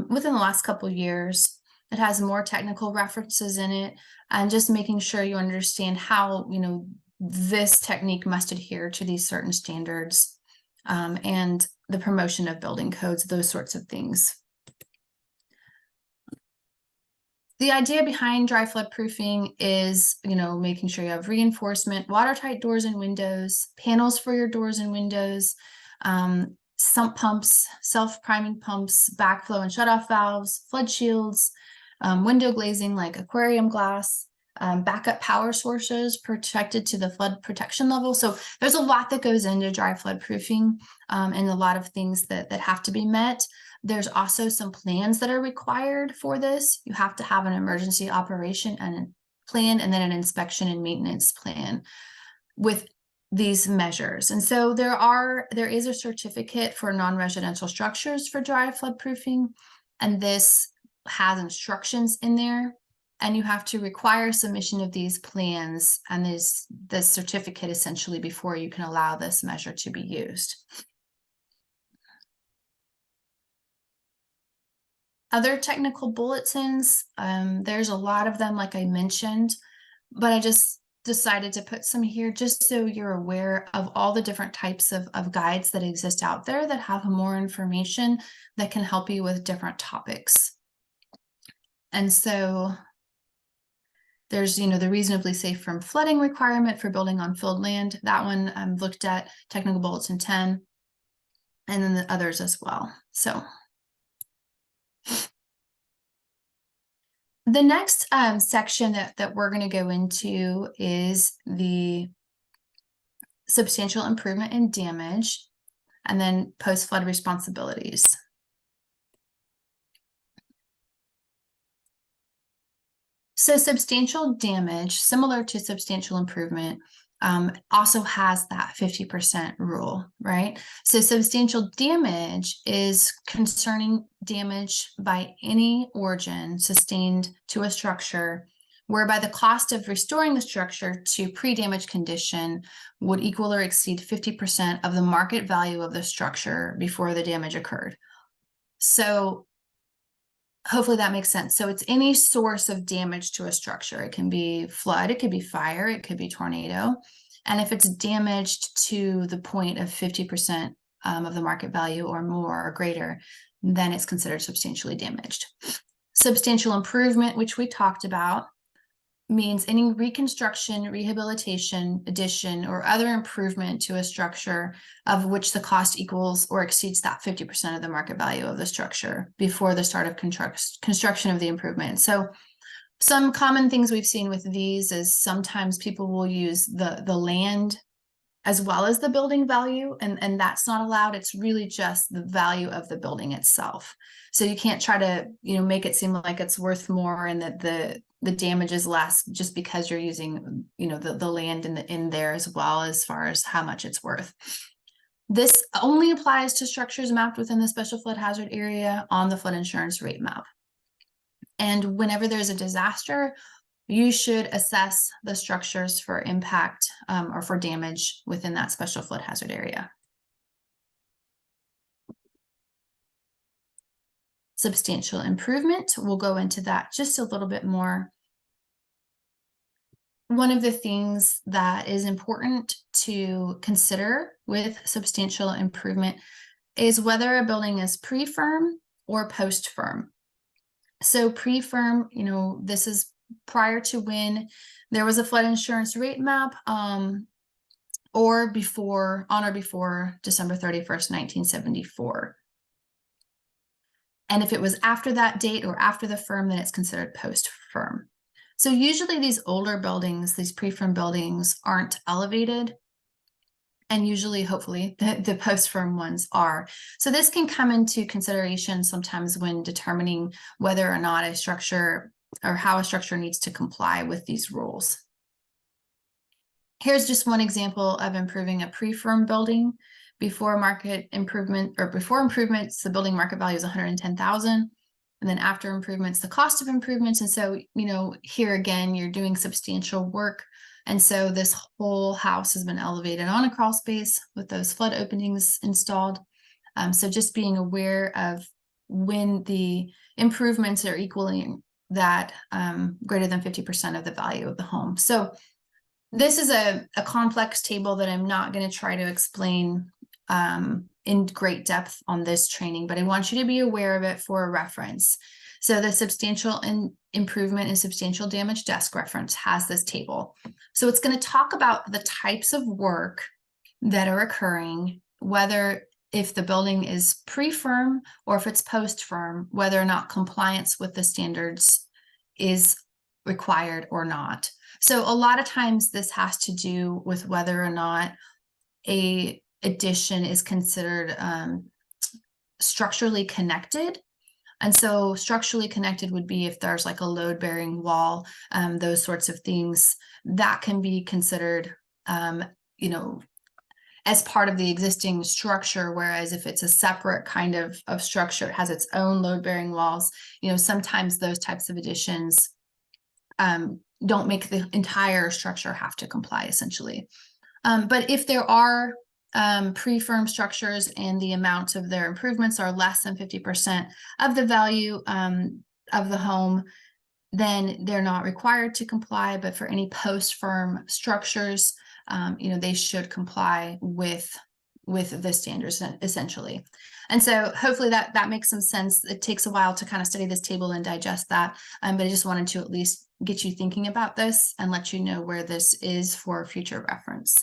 within the last couple of years. It has more technical references in it, and just making sure you understand how, this technique must adhere to these certain standards, and the promotion of building codes, those sorts of things. The idea behind dry floodproofing is, making sure you have reinforcement, watertight doors and windows, panels for your doors and windows, sump pumps, self-priming pumps, backflow and shutoff valves, flood shields, window glazing like aquarium glass, backup power sources protected to the flood protection level. So there's a lot that goes into dry floodproofing, and a lot of things that have to be met. There's also some plans that are required for this. You have to have an emergency operation and plan, and then an inspection and maintenance plan with these measures. And so there is a certificate for non-residential structures for dry floodproofing, and this has instructions in there, and you have to require submission of these plans and this certificate essentially before you can allow this measure to be used. Other technical bulletins, there's a lot of them, like I mentioned, but I just decided to put some here just so you're aware of all the different types of guides that exist out there that have more information that can help you with different topics. And so there's, the reasonably safe from flooding requirement for building on filled land. That one looked at technical bulletin 10, and then the others as well. So the next section that we're going to go into is the substantial improvement in damage, and then post-flood responsibilities. So substantial damage, similar to substantial improvement, also has that 50% rule, right? So substantial damage is concerning damage by any origin sustained to a structure whereby the cost of restoring the structure to pre-damage condition would equal or exceed 50% of the market value of the structure before the damage occurred. So hopefully that makes sense. So it's any source of damage to a structure. It can be flood, it could be fire, it could be tornado. And if it's damaged to the point of 50% of the market value or more or greater, then it's considered substantially damaged. Substantial improvement, which we talked about, means any reconstruction, rehabilitation, addition, or other improvement to a structure of which the cost equals or exceeds that 50% of the market value of the structure before the start of construction of the improvement. So some common things we've seen with these is sometimes people will use the land as well as the building value, and that's not allowed. It's really just the value of the building itself. So you can't try to, make it seem like it's worth more and that the damage is less just because you're using, the land in there as well as far as how much it's worth. This only applies to structures mapped within the special flood hazard area on the flood insurance rate map. And whenever there's a disaster, you should assess the structures for impact or for damage within that special flood hazard area. substantial improvement. We'll go into that just a little bit more. One of the things that is important to consider with substantial improvement is whether a building is pre-firm or post-firm. So pre-firm, this is prior to when there was a flood insurance rate map, or before, on or before December 31st, 1974. And if it was after that date or after the firm, then it's considered post-firm. So usually these older buildings, these pre-firm buildings, aren't elevated. And usually, hopefully, the post-firm ones are. So this can come into consideration sometimes when determining whether or not a structure or how a structure needs to comply with these rules. Here's just one example of improving a pre-firm building. Before market improvement, or before improvements, the building market value is 110,000. And then after improvements, the cost of improvements. And so, here again, you're doing substantial work. And so this whole house has been elevated on a crawl space with those flood openings installed. So just being aware of when the improvements are equaling that greater than 50% of the value of the home. So this is a complex table that I'm not going to try to explain in great depth on this training, but I want you to be aware of it for a reference. So the substantial improvement and substantial damage desk reference has this table. So it's going to talk about the types of work that are occurring, whether if the building is pre-firm or if it's post-firm, whether or not compliance with the standards is required or not. So a lot of times this has to do with whether or not a addition is considered structurally connected. And so structurally connected would be if there's like a load-bearing wall, those sorts of things that can be considered, as part of the existing structure. Whereas if it's a separate kind of structure, it has its own load-bearing walls, sometimes those types of additions don't make the entire structure have to comply, essentially. But if there are pre-firm structures and the amount of their improvements are less than 50% of the value of the home, then they're not required to comply. But for any post-firm structures, they should comply with the standards, essentially. And so hopefully that makes some sense. It takes a while to kind of study this table and digest that, but I just wanted to at least get you thinking about this and let you know where this is for future reference.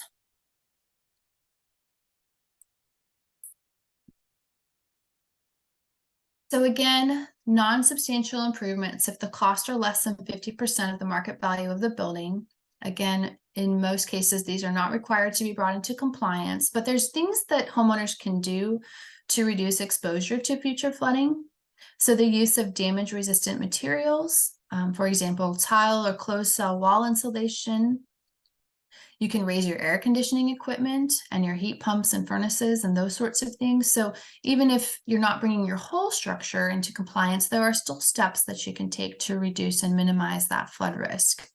So again, non-substantial improvements, if the costs are less than 50% of the market value of the building, again, in most cases, these are not required to be brought into compliance, but there's things that homeowners can do to reduce exposure to future flooding. So the use of damage-resistant materials, for example, tile or closed cell wall insulation. You can raise your air conditioning equipment and your heat pumps and furnaces and those sorts of things. So even if you're not bringing your whole structure into compliance, there are still steps that you can take to reduce and minimize that flood risk.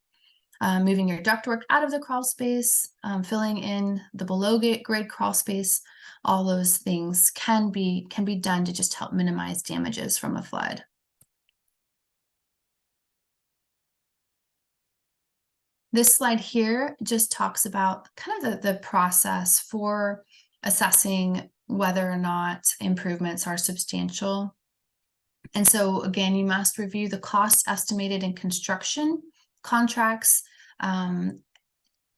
Moving your ductwork out of the crawl space, filling in the below grade crawl space, all those things can be done to just help minimize damages from a flood. This slide here just talks about kind of the process for assessing whether or not improvements are substantial. And so again, you must review the costs estimated in construction contracts, and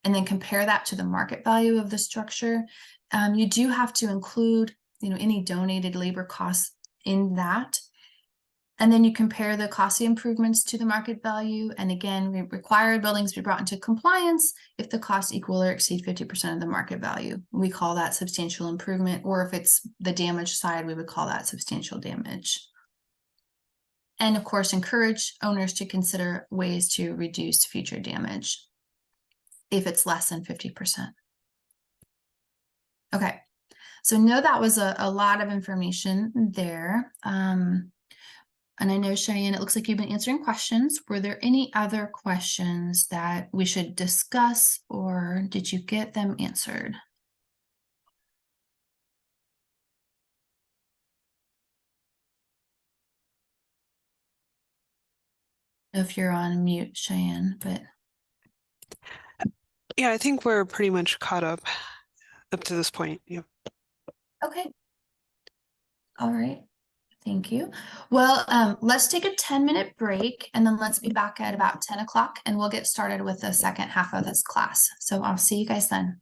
then compare that to the market value of the structure. You do have to include, any donated labor costs in that. And then you compare the costly improvements to the market value. And again, we require buildings be brought into compliance if the costs equal or exceed 50% of the market value. We call that substantial improvement, or if it's the damage side, we would call that substantial damage. And of course, encourage owners to consider ways to reduce future damage if it's less than 50%. Okay, so know that was a lot of information there. And I know, Cheyenne, it looks like you've been answering questions. Were there any other questions that we should discuss, or did you get them answered? If you're on mute, Cheyenne, but Yeah, I think we're pretty much caught up to this point. Yeah. okay. All right. Thank you. Well, let's take a 10-minute break and then let's be back at about 10 o'clock and we'll get started with the second half of this class. So I'll see you guys then.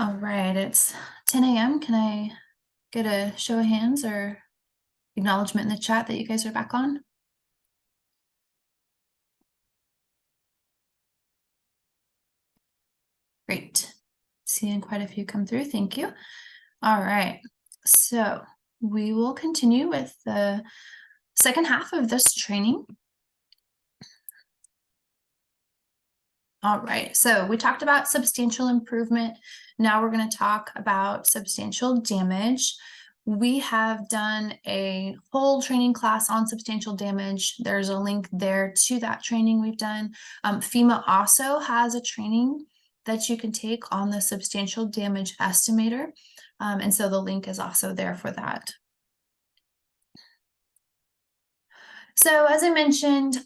All right, it's 10 a.m. Can I get a show of hands or acknowledgement in the chat that you guys are back on? Great. Seeing quite a few come through. Thank you. All right. So we will continue with the second half of this training. All right. So we talked about substantial improvement. Now we're going to talk about substantial damage. We have done a whole training class on substantial damage. There's a link there to that training we've done. FEMA also has a training that you can take on the substantial damage estimator. And so the link is also there for that. So as I mentioned,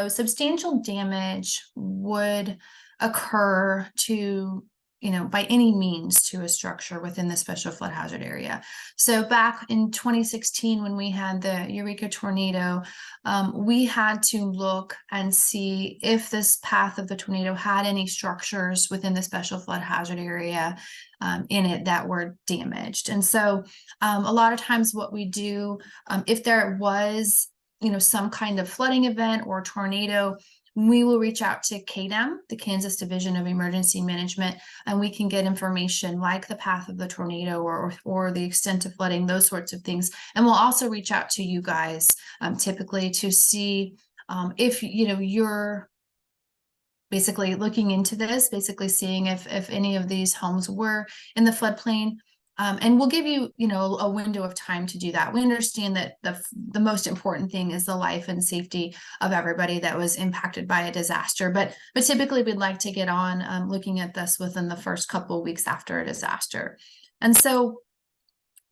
substantial damage would occur to, by any means to a structure within the special flood hazard area. So back in 2016, when we had the Eureka tornado, we had to look and see if this path of the tornado had any structures within the special flood hazard area in it that were damaged. And so a lot of times what we do, if there was some kind of flooding event or tornado, we will reach out to KDEM, the Kansas Division of Emergency Management, and we can get information like the path of the tornado or the extent of flooding, those sorts of things. And we'll also reach out to you guys typically to see if you're basically looking into this, basically seeing if any of these homes were in the floodplain. And we'll give you, a window of time to do that. We understand that the most important thing is the life and safety of everybody that was impacted by a disaster. But typically we'd like to get on looking at this within the first couple of weeks after a disaster. And so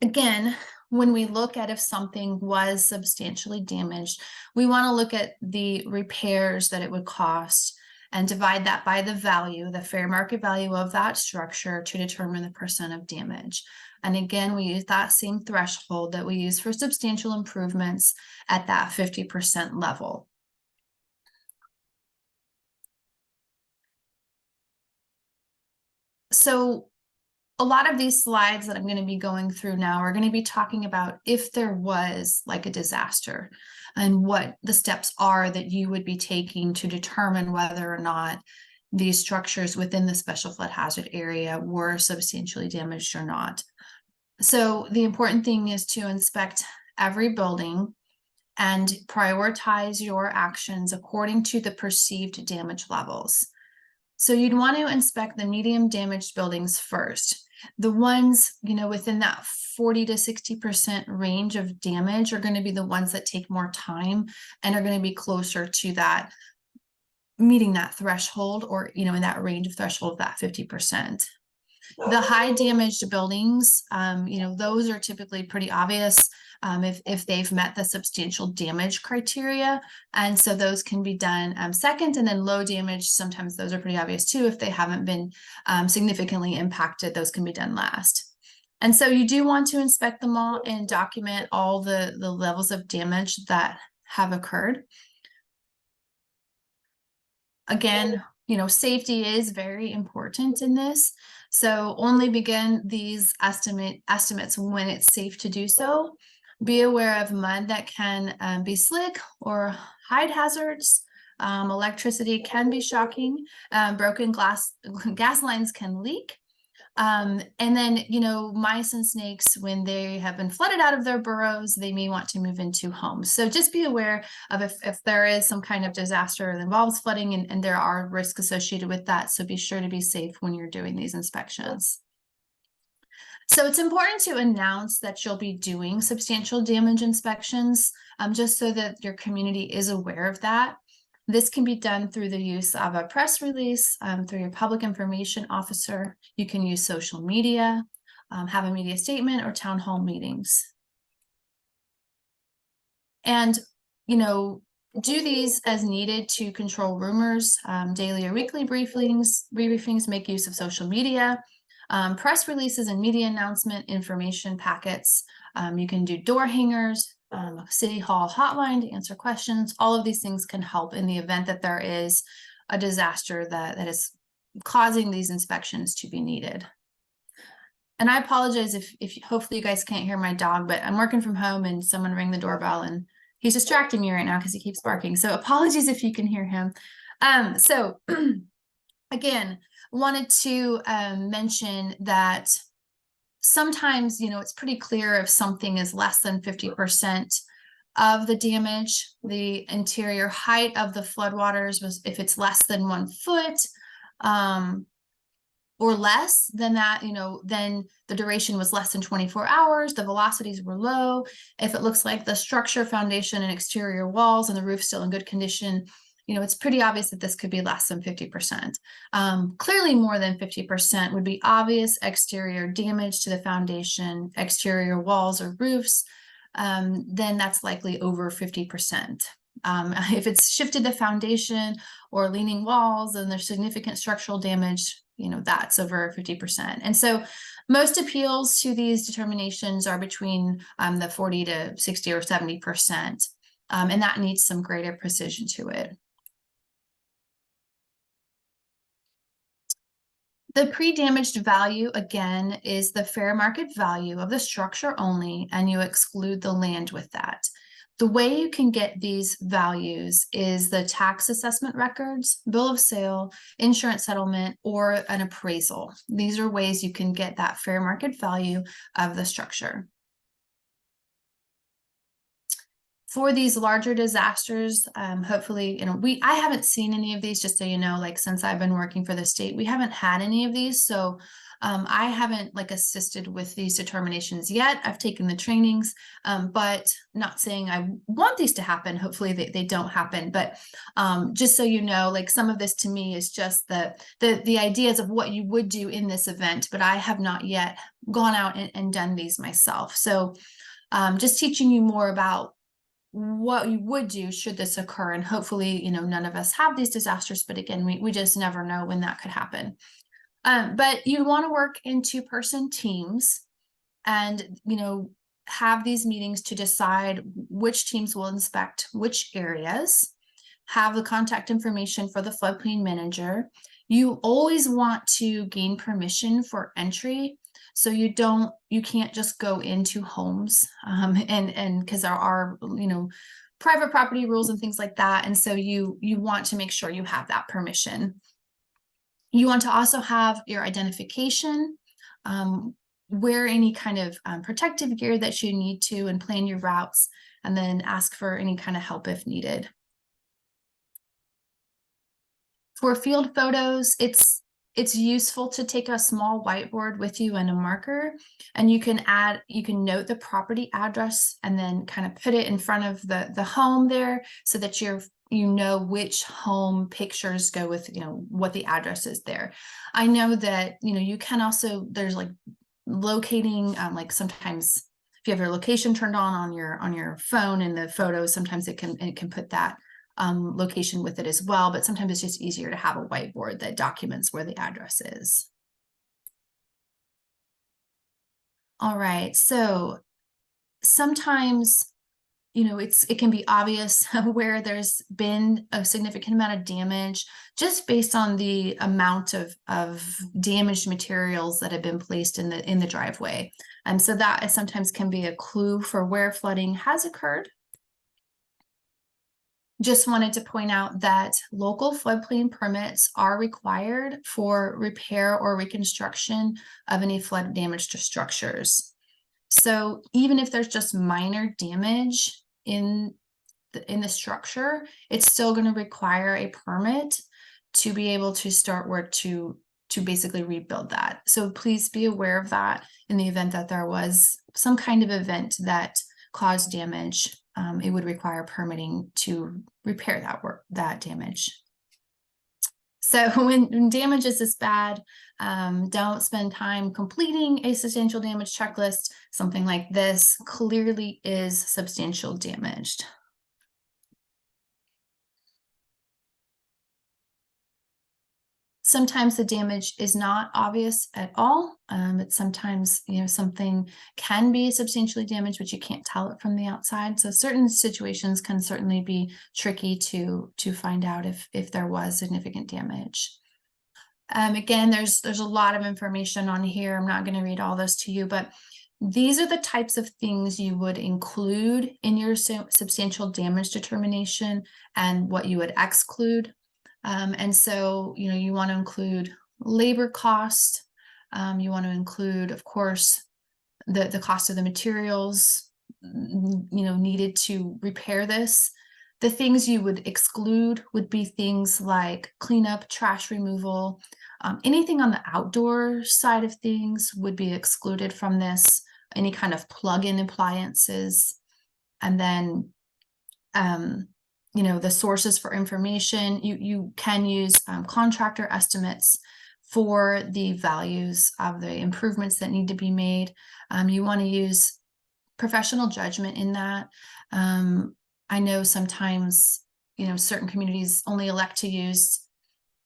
again, when we look at if something was substantially damaged, we want to look at the repairs that it would cost and divide that by the value, the fair market value of that structure to determine the percent of damage. And again, we use that same threshold that we use for substantial improvements at that 50% level. So a lot of these slides that I'm going to be going through now are going to be talking about if there was like a disaster and what the steps are that you would be taking to determine whether or not these structures within the special flood hazard area were substantially damaged or not. So the important thing is to inspect every building and prioritize your actions according to the perceived damage levels. So you'd want to inspect the medium damaged buildings first. The ones, within that 40 to 60% range of damage are going to be the ones that take more time and are going to be closer to that, meeting that threshold or, in that range of threshold of that 50%. The high damaged buildings, those are typically pretty obvious if they've met the substantial damage criteria. And so those can be done second, and then low damage, sometimes those are pretty obvious too. If they haven't been significantly impacted, those can be done last. And so you do want to inspect them all and document all the levels of damage that have occurred. Again, safety is very important in this. So only begin these estimates when it's safe to do so. Be aware of mud that can be slick or hide hazards. Electricity can be shocking. Broken gas lines can leak. And then, mice and snakes, when they have been flooded out of their burrows, they may want to move into homes. So just be aware of if there is some kind of disaster that involves flooding and there are risks associated with that. So be sure to be safe when you're doing these inspections. So it's important to announce that you'll be doing substantial damage inspections, just so that your community is aware of that. This can be done through the use of a press release, through your public information officer. You can use social media, have a media statement, or town hall meetings. And, do these as needed to control rumors, daily or weekly briefings, make use of social media, press releases and media announcement information packets. You can do door hangers, city hall hotline to answer questions. All of these things can help in the event that there is a disaster that is causing these inspections to be needed. And I apologize if hopefully you guys can't hear my dog, but I'm working from home and someone rang the doorbell and he's distracting me right now because he keeps barking. So apologies if you can hear him. So again, wanted to mention that sometimes, it's pretty clear if something is less than 50% of the damage. The interior height of the floodwaters was, if it's less than 1 foot, or less than that, then the duration was less than 24 hours, the velocities were low. If it looks like the structure, foundation, and exterior walls and the roof still in good condition, it's pretty obvious that this could be less than 50%. Clearly more than 50% would be obvious exterior damage to the foundation, exterior walls or roofs, then that's likely over 50%. If it's shifted the foundation or leaning walls and there's significant structural damage, that's over 50%. And so most appeals to these determinations are between the 40 to 60 or 70%. And that needs some greater precision to it. The pre-damaged value, again, is the fair market value of the structure only, and you exclude the land with that. The way you can get these values is the tax assessment records, bill of sale, insurance settlement, or an appraisal. These are ways you can get that fair market value of the structure. For these larger disasters, hopefully, I haven't seen any of these, just so you know, like since I've been working for the state, we haven't had any of these. So I haven't assisted with these determinations yet. I've taken the trainings, but not saying I want these to happen. Hopefully they don't happen. But just so you know, some of this to me is just the ideas of what you would do in this event, but I have not yet gone out and done these myself. So just teaching you more about what you would do should this occur. And hopefully, none of us have these disasters, but again, we just never know when that could happen. But you want to work in 2-person teams and, have these meetings to decide which teams will inspect which areas, have the contact information for the floodplain manager. You always want to gain permission for entry. So you can't just go into homes and because there are, private property rules and things like that. And so you want to make sure you have that permission. You want to also have your identification, wear any kind of protective gear that you need to, and plan your routes, and then ask for any kind of help if needed. For field photos, it's useful to take a small whiteboard with you and a marker, and you can note the property address and then kind of put it in front of the home there, so that you know which home pictures go with what the address is there. I know that you can also, there's locating, sometimes if you have your location turned on your phone in the photos, sometimes it can put that location with it as well, but sometimes it's just easier to have a whiteboard that documents where the address is. All right, so sometimes it can be obvious where there's been a significant amount of damage just based on the amount of damaged materials that have been placed in the driveway. And so that sometimes can be a clue for where flooding has occurred. Just wanted to point out that local floodplain permits are required for repair or reconstruction of any flood damaged structures. So even if there's just minor damage in the structure, it's still going to require a permit to be able to start work to basically rebuild that. So please be aware of that in the event that there was some kind of event that caused damage. It would require permitting to repair that damage. So when damage is this bad, don't spend time completing a substantial damage checklist. Something like this clearly is substantial damaged. Sometimes the damage is not obvious at all. But sometimes, something can be substantially damaged, but you can't tell it from the outside. So certain situations can certainly be tricky to find out if there was significant damage. Again, there's a lot of information on here. I'm not going to read all this to you, but these are the types of things you would include in your substantial damage determination and what you would exclude. And so, you want to include labor cost. You want to include, of course, the cost of the materials, needed to repair this. The things you would exclude would be things like cleanup, trash removal, anything on the outdoor side of things would be excluded from this, any kind of plug-in appliances. And then, the sources for information, you can use contractor estimates for the values of the improvements that need to be made. You want to use professional judgment in that. I know sometimes, certain communities only elect to use,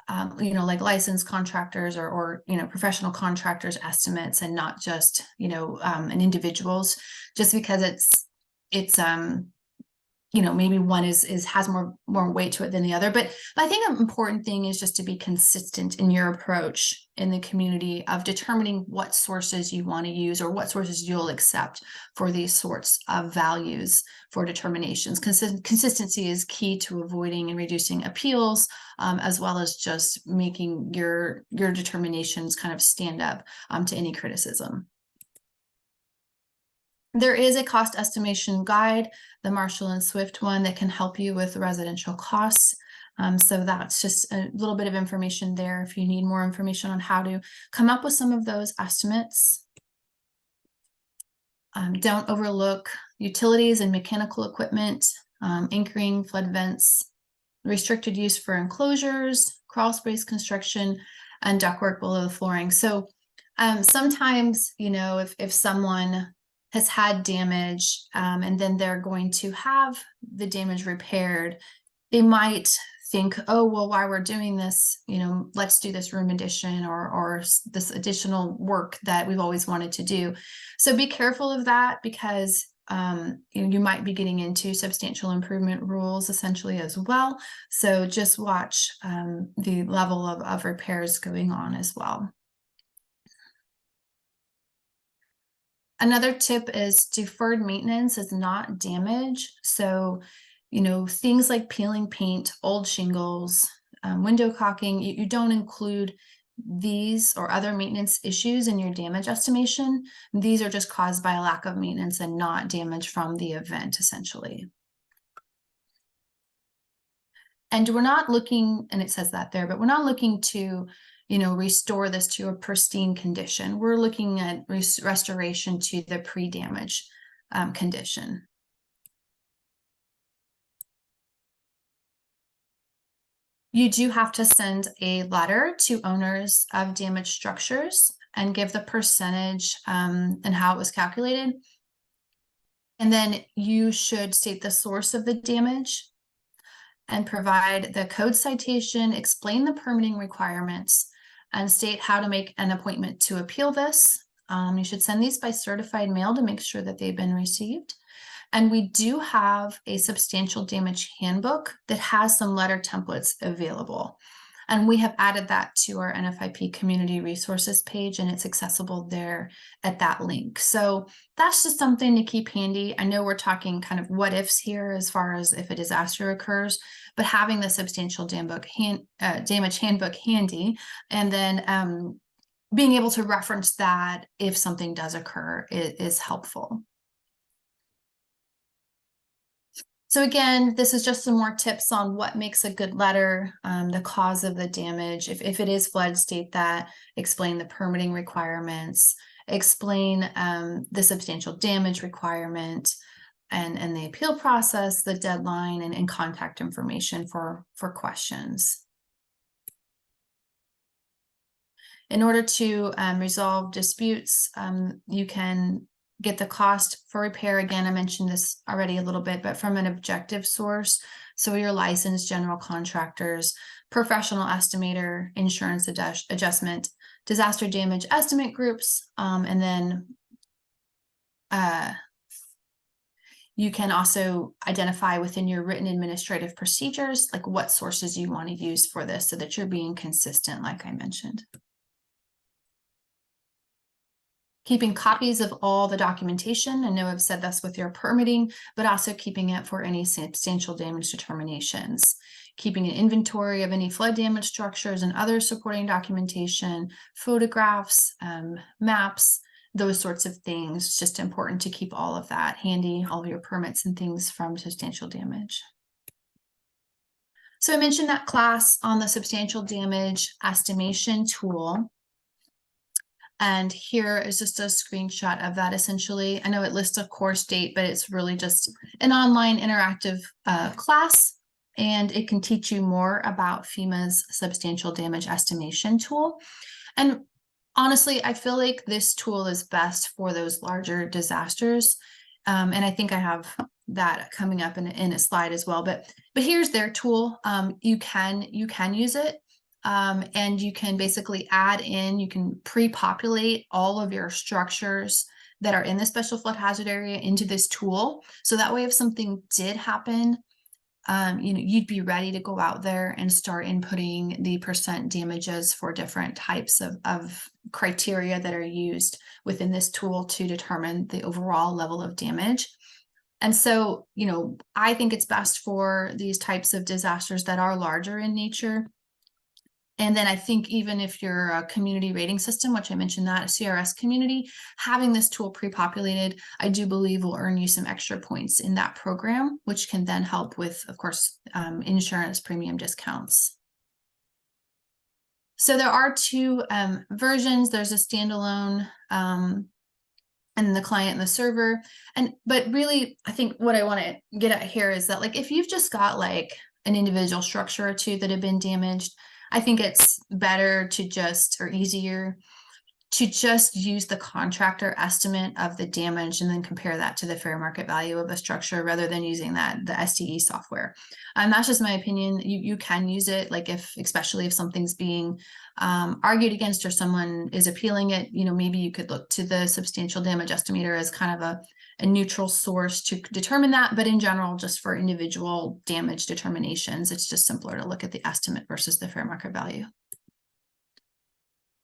like licensed contractors or professional contractors estimates and not just, an individual's, just because it's maybe one has more weight to it than the other. But I think an important thing is just to be consistent in your approach in the community of determining what sources you want to use or what sources you'll accept for these sorts of values for determinations. Consistency is key to avoiding and reducing appeals, as well as just making your determinations kind of stand up to any criticism. There is a cost estimation guide, the Marshall and Swift one, that can help you with residential costs. So that's just a little bit of information there if you need more information on how to come up with some of those estimates. Don't overlook utilities and mechanical equipment, anchoring, flood vents, restricted use for enclosures, crawl space construction, and ductwork below the flooring. So sometimes, if someone has had damage, and then they're going to have the damage repaired, they might think, oh, well, while we're doing this, let's do this room addition or this additional work that we've always wanted to do. So be careful of that, because you might be getting into substantial improvement rules essentially as well. So just watch the level of repairs going on as well. Another tip is deferred maintenance is not damage. So, things like peeling paint, old shingles, window caulking, you don't include these or other maintenance issues in your damage estimation. These are just caused by a lack of maintenance and not damage from the event, essentially. And we're not looking, and it says that there, but we're not looking to restore this to a pristine condition. We're looking at restoration to the pre-damage condition. You do have to send a letter to owners of damaged structures and give the percentage and how it was calculated. And then you should state the source of the damage and provide the code citation, explain the permitting requirements, and state how to make an appointment to appeal this. You should send these by certified mail to make sure that they've been received. And we do have a substantial damage handbook that has some letter templates available. And we have added that to our NFIP community resources page, and it's accessible there at that link. So that's just something to keep handy. I know we're talking kind of what ifs here as far as if a disaster occurs, but having the substantial damage handbook handy, and then being able to reference that if something does occur is helpful. So again, this is just some more tips on what makes a good letter, the cause of the damage. If it is flood, state that, explain the permitting requirements, explain the substantial damage requirement, and the appeal process, the deadline, and contact information for questions. In order to resolve disputes, you can get the cost for repair. Again, I mentioned this already a little bit, but from an objective source. So your licensed general contractors, professional estimator, insurance adjustment, disaster damage estimate groups, and then You can also identify within your written administrative procedures, like what sources you want to use for this so that you're being consistent, like I mentioned. Keeping copies of all the documentation. I know I've said this with your permitting, but also keeping it for any substantial damage determinations. Keeping an inventory of any flood damage structures and other supporting documentation, photographs, maps, those sorts of things. It's just important to keep all of that handy, all of your permits and things from substantial damage. So I mentioned that class on the substantial damage estimation tool. And here is just a screenshot of that essentially. I know it lists a course date, but it's really just an online interactive class, and it can teach you more about FEMA's substantial damage estimation tool. And honestly, I feel like this tool is best for those larger disasters. And I think I have that coming up in a slide as well. But here's their tool. You can use it. And you can basically add in, you can pre-populate all of your structures that are in the special flood hazard area into this tool. So that way, if something did happen, you'd be ready to go out there and start inputting the percent damages for different types of criteria that are used within this tool to determine the overall level of damage. And so, I think it's best for these types of disasters that are larger in nature. And then I think even if you're a community rating system, which I mentioned that, a CRS community, having this tool pre-populated, I do believe will earn you some extra points in that program, which can then help with, of course, insurance premium discounts. So there are two versions. There's a standalone and the client and the server. But really, I think what I want to get at here is that, like, if you've just got like an individual structure or two that have been damaged, I think it's better to easier to just use the contractor estimate of the damage and then compare that to the fair market value of a structure rather than using the STE software. That's just my opinion. You can use it, like especially if something's being argued against or someone is appealing it, maybe you could look to the substantial damage estimator as kind of a neutral source to determine that. But in general, just for individual damage determinations, it's just simpler to look at the estimate versus the fair market value.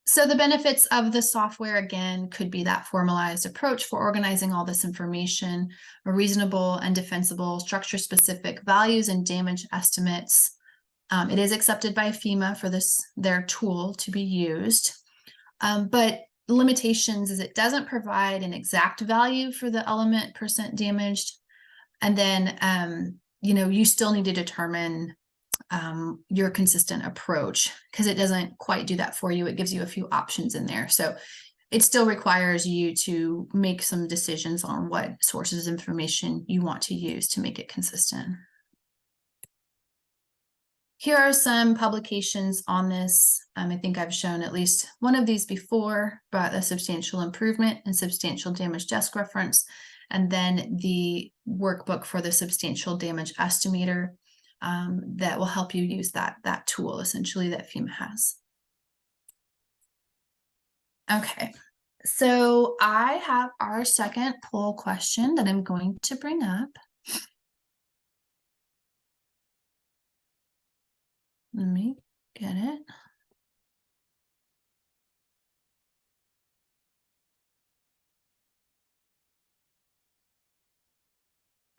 So the benefits of the software, again, could be that formalized approach for organizing all this information, a reasonable and defensible structure-specific values and damage estimates. It is accepted by FEMA for their tool to be used. But limitations is it doesn't provide an exact value for the element percent damaged. And then, you still need to determine your consistent approach, because it doesn't quite do that for you. It gives you a few options in there. So it still requires you to make some decisions on what sources of information you want to use to make it consistent. Here are some publications on this. I think I've shown at least one of these before, but the substantial improvement and substantial damage desk reference, and then the workbook for the substantial damage estimator. That will help you use that tool essentially that FEMA has. Okay, so I have our second poll question that I'm going to bring up. Let me get it.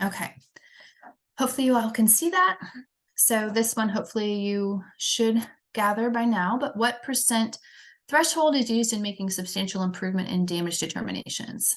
Okay, hopefully you all can see that. So this one, hopefully you should gather by now, but what percent threshold is used in making substantial improvement in damage determinations?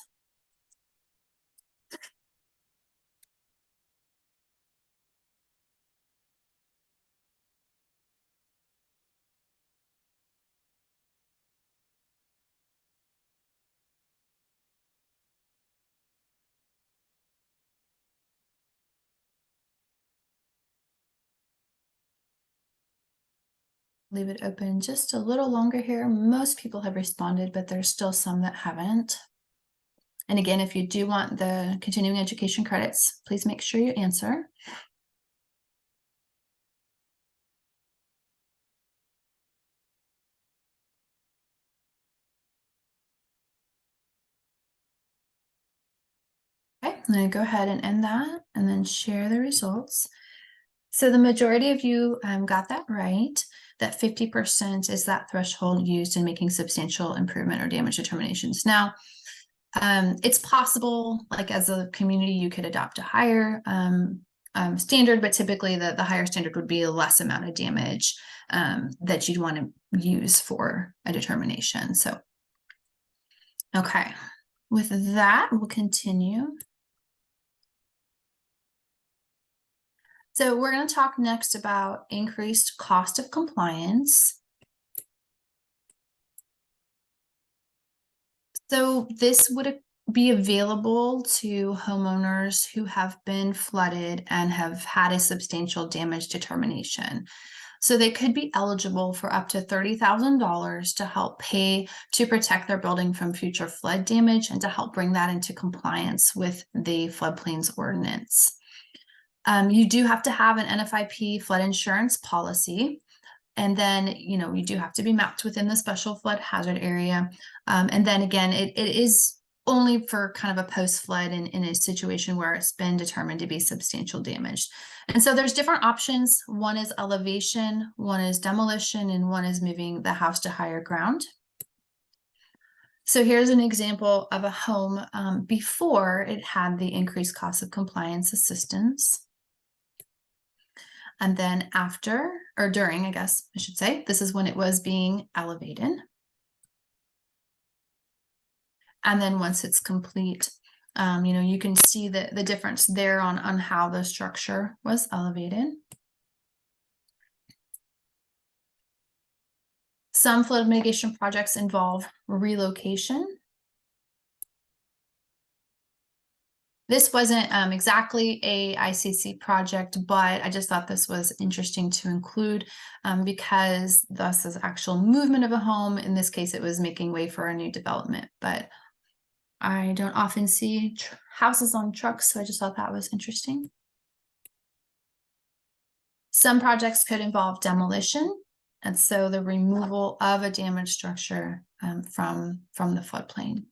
Leave it open just a little longer here. Most people have responded, but there's still some that haven't. And again, if you do want the continuing education credits, please make sure you answer. Okay, I'm going to go ahead and end that and then share the results. So the majority of you got that right, that 50% is that threshold used in making substantial improvement or damage determinations. Now, it's possible, like as a community, you could adopt a higher standard, but typically the higher standard would be a less amount of damage that you'd want to use for a determination. So, okay, with that, we'll continue. So we're going to talk next about increased cost of compliance. So this would be available to homeowners who have been flooded and have had a substantial damage determination. So they could be eligible for up to $30,000 to help pay to protect their building from future flood damage and to help bring that into compliance with the floodplains ordinance. You do have to have an NFIP flood insurance policy. And then, you do have to be mapped within the special flood hazard area. And then again, it is only for kind of a post-flood in a situation where it's been determined to be substantial damage. And so there's different options. One is elevation, one is demolition, and one is moving the house to higher ground. So here's an example of a home before it had the increased cost of compliance assistance. And then after, or during, I guess I should say, this is when it was being elevated. And then once it's complete, you can see the difference there on how the structure was elevated. Some flood mitigation projects involve relocation. This wasn't exactly a ICC project, but I just thought this was interesting to include because this is actual movement of a home. In this case, it was making way for a new development, but I don't often see houses on trucks, so I just thought that was interesting. Some projects could involve demolition, and so the removal of a damaged structure from the floodplain.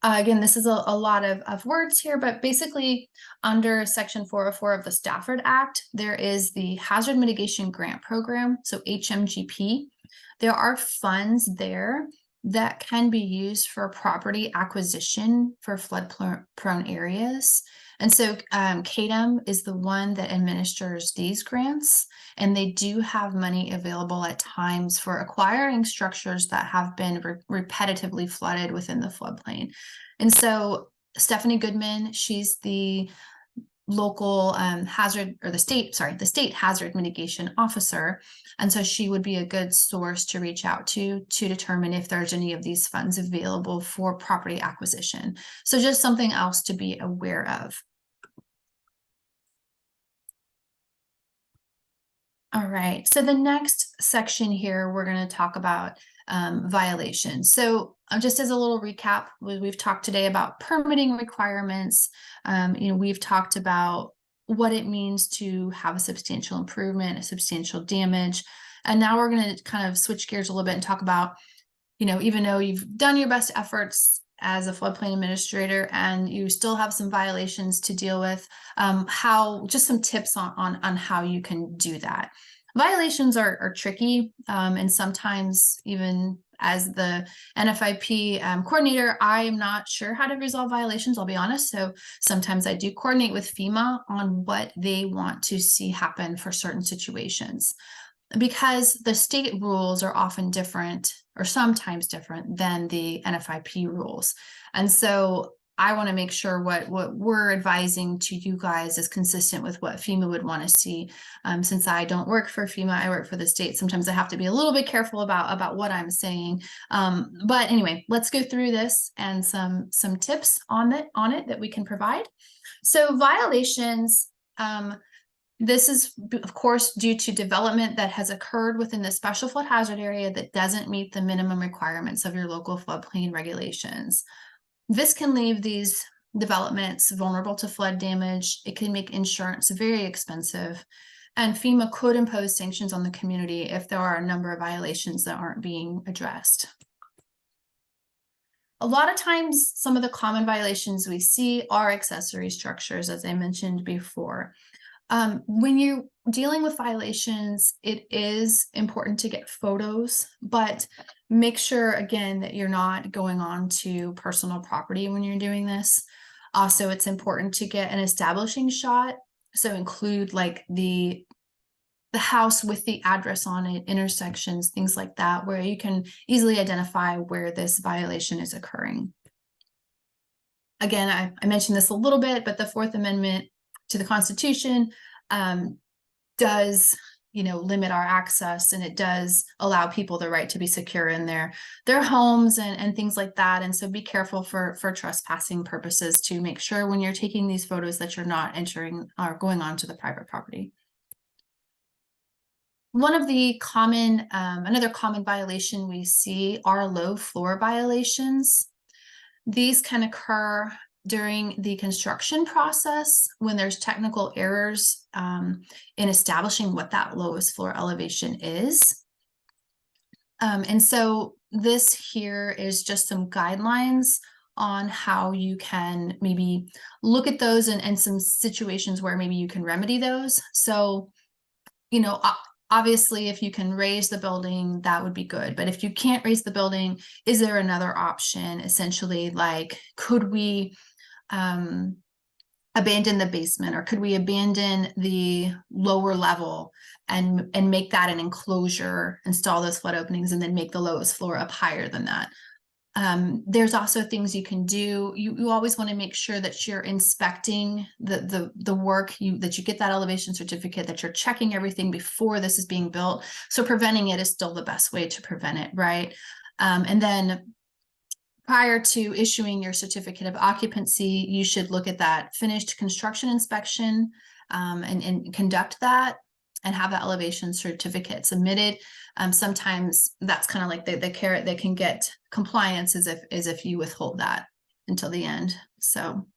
Again, this is a lot of words here, but basically under Section 404 of the Stafford Act, there is the Hazard Mitigation Grant Program, so HMGP. There are funds there that can be used for property acquisition for flood-prone areas. And so KDM is the one that administers these grants, and they do have money available at times for acquiring structures that have been repetitively flooded within the floodplain. And so Stephanie Goodman, she's the local the state hazard mitigation officer. And so she would be a good source to reach out to determine if there's any of these funds available for property acquisition. So just something else to be aware of. All right, so the next section here, we're going to talk about violations. So just as a little recap, we've talked today about permitting requirements. We've talked about what it means to have a substantial improvement, a substantial damage. And now we're going to kind of switch gears a little bit and talk about, even though you've done your best efforts as a floodplain administrator and you still have some violations to deal with, just some tips on how you can do that. Violations are tricky, and sometimes even as the NFIP coordinator, I am not sure how to resolve violations, I'll be honest. So sometimes I do coordinate with FEMA on what they want to see happen for certain situations, because the state rules are often different or sometimes different than the NFIP rules. And so I want to make sure what we're advising to you guys is consistent with what FEMA would want to see. Since I don't work for FEMA, I work for the state. Sometimes I have to be a little bit careful about what I'm saying. But anyway, let's go through this and some tips on it that we can provide. So violations, this is, of course, due to development that has occurred within the special flood hazard area that doesn't meet the minimum requirements of your local floodplain regulations. This can leave these developments vulnerable to flood damage. It can make insurance very expensive, and FEMA could impose sanctions on the community if there are a number of violations that aren't being addressed. A lot of times, some of the common violations we see are accessory structures, as I mentioned before. When you're dealing with violations, it is important to get photos, but make sure again that you're not going on to personal property when you're doing this. Also, it's important to get an establishing shot. So include like the house with the address on it, intersections, things like that, where you can easily identify where this violation is occurring. Again, I mentioned this a little bit, but the Fourth Amendment to the Constitution does, limit our access, and it does allow people the right to be secure in their homes and things like that. And so be careful for trespassing purposes to make sure when you're taking these photos that you're not entering or going onto the private property. One of the another common violation we see are low floor violations. These can occur during the construction process when there's technical errors in establishing what that lowest floor elevation is. And so this here is just some guidelines on how you can maybe look at those and some situations where maybe you can remedy those. So, obviously, if you can raise the building, that would be good. But if you can't raise the building, is there another option? Essentially, like, could we abandon the basement, or could we abandon the lower level and make that an enclosure, install those flood openings, and then make the lowest floor up higher than that? There's also things you can do. You always want to make sure that you're inspecting the work, that you get that elevation certificate, that you're checking everything before this is being built. So preventing it is still the best way to prevent it, right? And then prior to issuing your certificate of occupancy, you should look at that finished construction inspection and conduct that and have that elevation certificate submitted. Sometimes that's kind of like the carrot that can get compliance, is if you withhold that until the end. So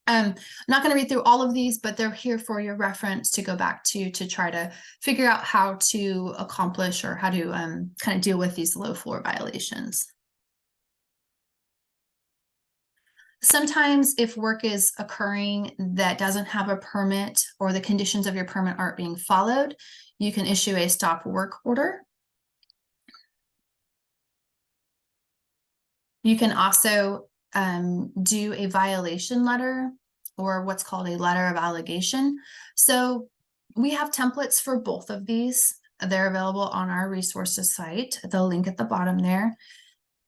I'm not going to read through all of these, but they're here for your reference to go back to try to figure out how to accomplish or how to kind of deal with these low floor violations. Sometimes if work is occurring that doesn't have a permit, or the conditions of your permit aren't being followed, you can issue a stop work order. You can also do a violation letter, or what's called a letter of allegation. So we have templates for both of these. They're available on our resources site, the link at the bottom there.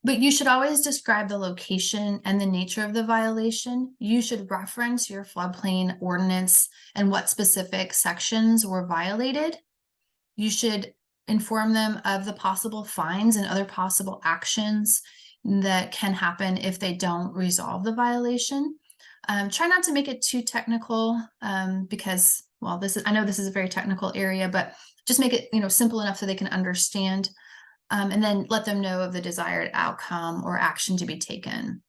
But you should always describe the location and the nature of the violation. You should reference your floodplain ordinance and what specific sections were violated. You should inform them of the possible fines and other possible actions that can happen if they don't resolve the violation. Try not to make it too technical because, well, I know this is a very technical area, but just make it simple enough so they can understand. And then let them know of the desired outcome or action to be taken.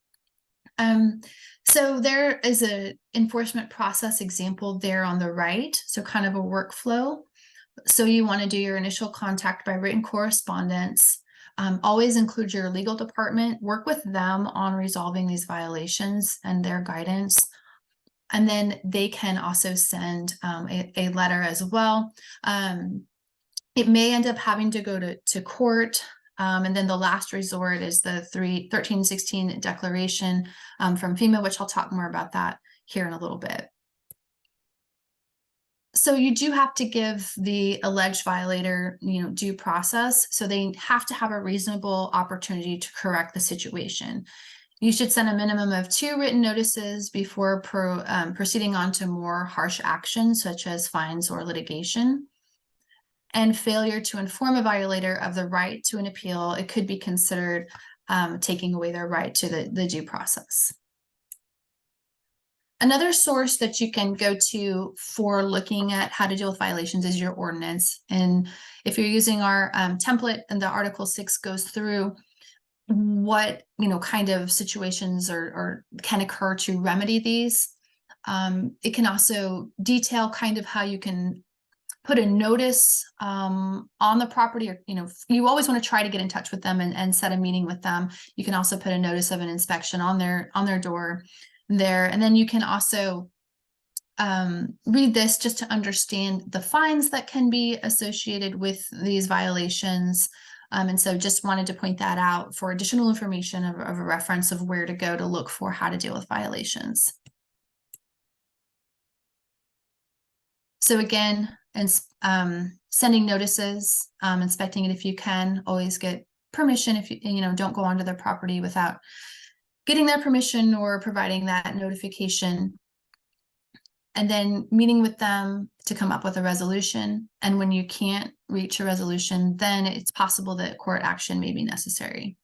So there is an enforcement process example there on the right, so kind of a workflow. So you want to do your initial contact by written correspondence. Always include your legal department, work with them on resolving these violations and their guidance. And then they can also send a letter as well. It may end up having to go to court. And then the last resort is the 1316 declaration from FEMA, which I'll talk more about that here in a little bit. So you do have to give the alleged violator, due process. So they have to have a reasonable opportunity to correct the situation. You should send a minimum of 2 written notices before proceeding on to more harsh actions, such as fines or litigation. And failure to inform a violator of the right to an appeal, it could be considered taking away their right to the due process. Another source that you can go to for looking at how to deal with violations is your ordinance. And if you're using our template, and the Article 6 goes through what kind of situations or can occur to remedy these. It can also detail kind of how you can put a notice on the property, or you always want to try to get in touch with them and set a meeting with them. You can also put a notice of an inspection on their door there, and then you can also read this just to understand the fines that can be associated with these violations. And so just wanted to point that out for additional information of a reference of where to go to look for how to deal with violations. So again, and sending notices, inspecting it if you can, always get permission if you don't go onto their property without getting their permission or providing that notification. And then meeting with them to come up with a resolution. And when you can't reach a resolution, then it's possible that court action may be necessary.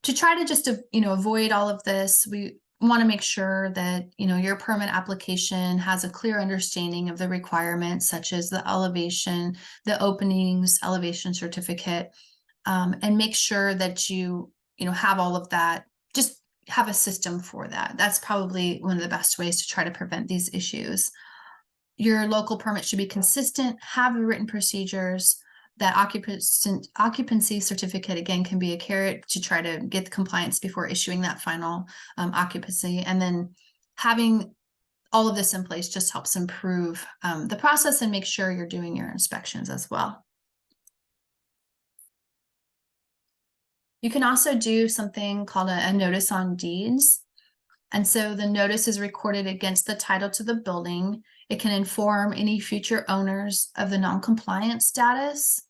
To try to just avoid all of this, we want to make sure that your permit application has a clear understanding of the requirements, such as the elevation, the openings, elevation certificate, and make sure that you have all of that. Just have a system for that. That's probably one of the best ways to try to prevent these issues. Your local permit should be consistent, have written procedures. That occupancy certificate, again, can be a carrot to try to get the compliance before issuing that final occupancy. And then having all of this in place just helps improve the process and make sure you're doing your inspections as well. You can also do something called a notice on deeds. And so the notice is recorded against the title to the building. It can inform any future owners of the non-compliance status.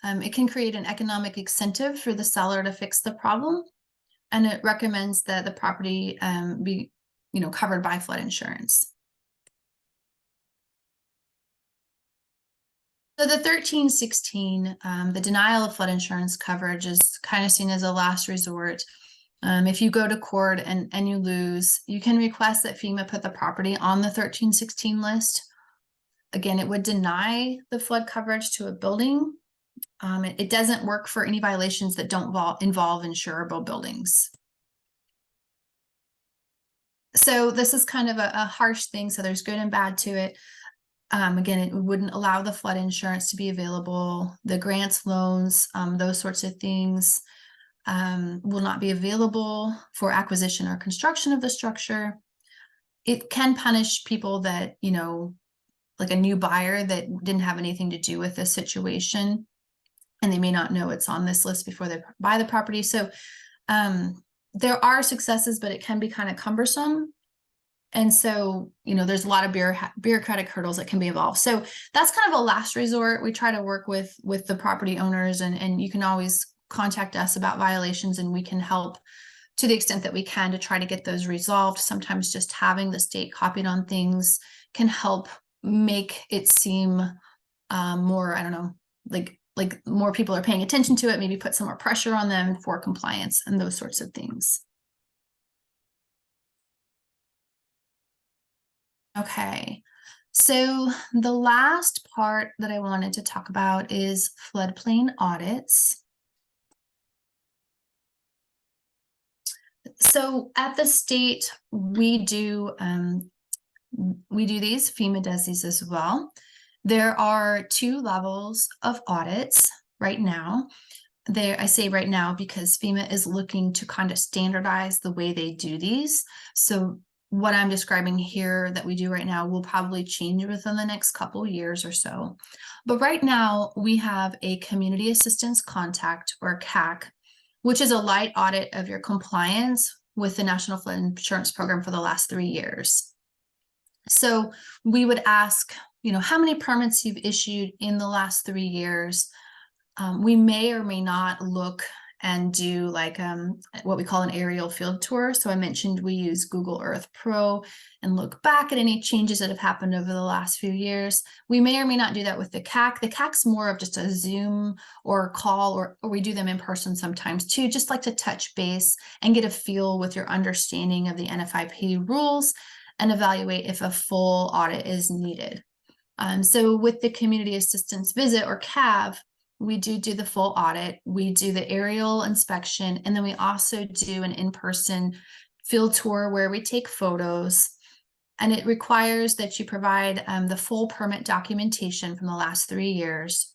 It can create an economic incentive for the seller to fix the problem. And it recommends that the property be covered by flood insurance. So the 1316, the denial of flood insurance coverage is kind of seen as a last resort. If you go to court and you lose, you can request that FEMA put the property on the 1316 list. Again, it would deny the flood coverage to a building. It doesn't work for any violations that don't involve insurable buildings. So this is kind of a harsh thing. So there's good and bad to it. Again, it wouldn't allow the flood insurance to be available. The grants, loans, those sorts of things will not be available for acquisition or construction of the structure. It can punish people that, like a new buyer that didn't have anything to do with this situation, and they may not know it's on this list before they buy the property. So there are successes, but it can be kind of cumbersome. And so, there's a lot of bureaucratic hurdles that can be involved. So that's kind of a last resort. We try to work with the property owners, and you can always contact us about violations, and we can help to the extent that we can to try to get those resolved. Sometimes just having the state copied on things can help make it seem more, I don't know, like more people are paying attention to it, maybe put some more pressure on them for compliance and those sorts of things. Okay, so the last part that I wanted to talk about is floodplain audits. So at the state, we do these. FEMA does these as well. There are 2 levels of audits right now. I say right now because FEMA is looking to kind of standardize the way they do these. So what I'm describing here that we do right now will probably change within the next couple years or so. But right now we have a community assistance contact, or CAC, which is a light audit of your compliance with the National Flood Insurance Program for the last 3 years. So we would ask, how many permits you've issued in the last 3 years. We may or may not look and do like what we call an aerial field tour. So I mentioned we use Google Earth Pro and look back at any changes that have happened over the last few years. We may or may not do that with the CAC. The CAC's more of just a Zoom or a call, or we do them in person sometimes too, just like to touch base and get a feel with your understanding of the NFIP rules and evaluate if a full audit is needed. So with the community assistance visit, or CAV, we do the full audit. We do the aerial inspection, and then we also do an in-person field tour where we take photos. and it requires that you provide the full permit documentation from the last 3 years.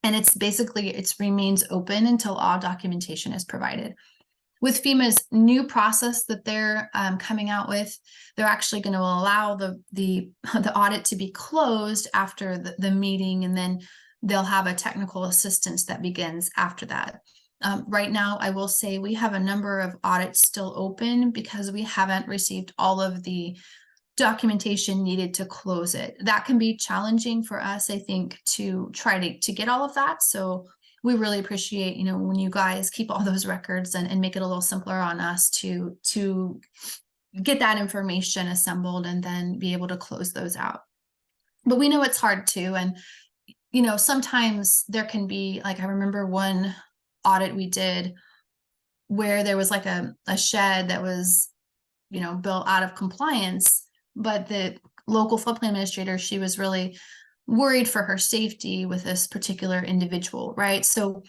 And it's basically, it remains open until all documentation is provided. With FEMA's new process that they're coming out with, they're actually going to allow the audit to be closed after the meeting, and then they'll have a technical assistance that begins after that. Right now, I will say we have a number of audits still open because we haven't received all of the documentation needed to close it. That can be challenging for us, I think, to try to get all of that. So we really appreciate, you know, when you guys keep all those records and make it a little simpler on us to get that information assembled and then be able to close those out. But we know it's hard too. And, you know, sometimes there can be, like, I remember one audit we did where there was like a shed that was, you know, built out of compliance, but the local floodplain administrator, she was really worried for her safety with this particular individual, right? So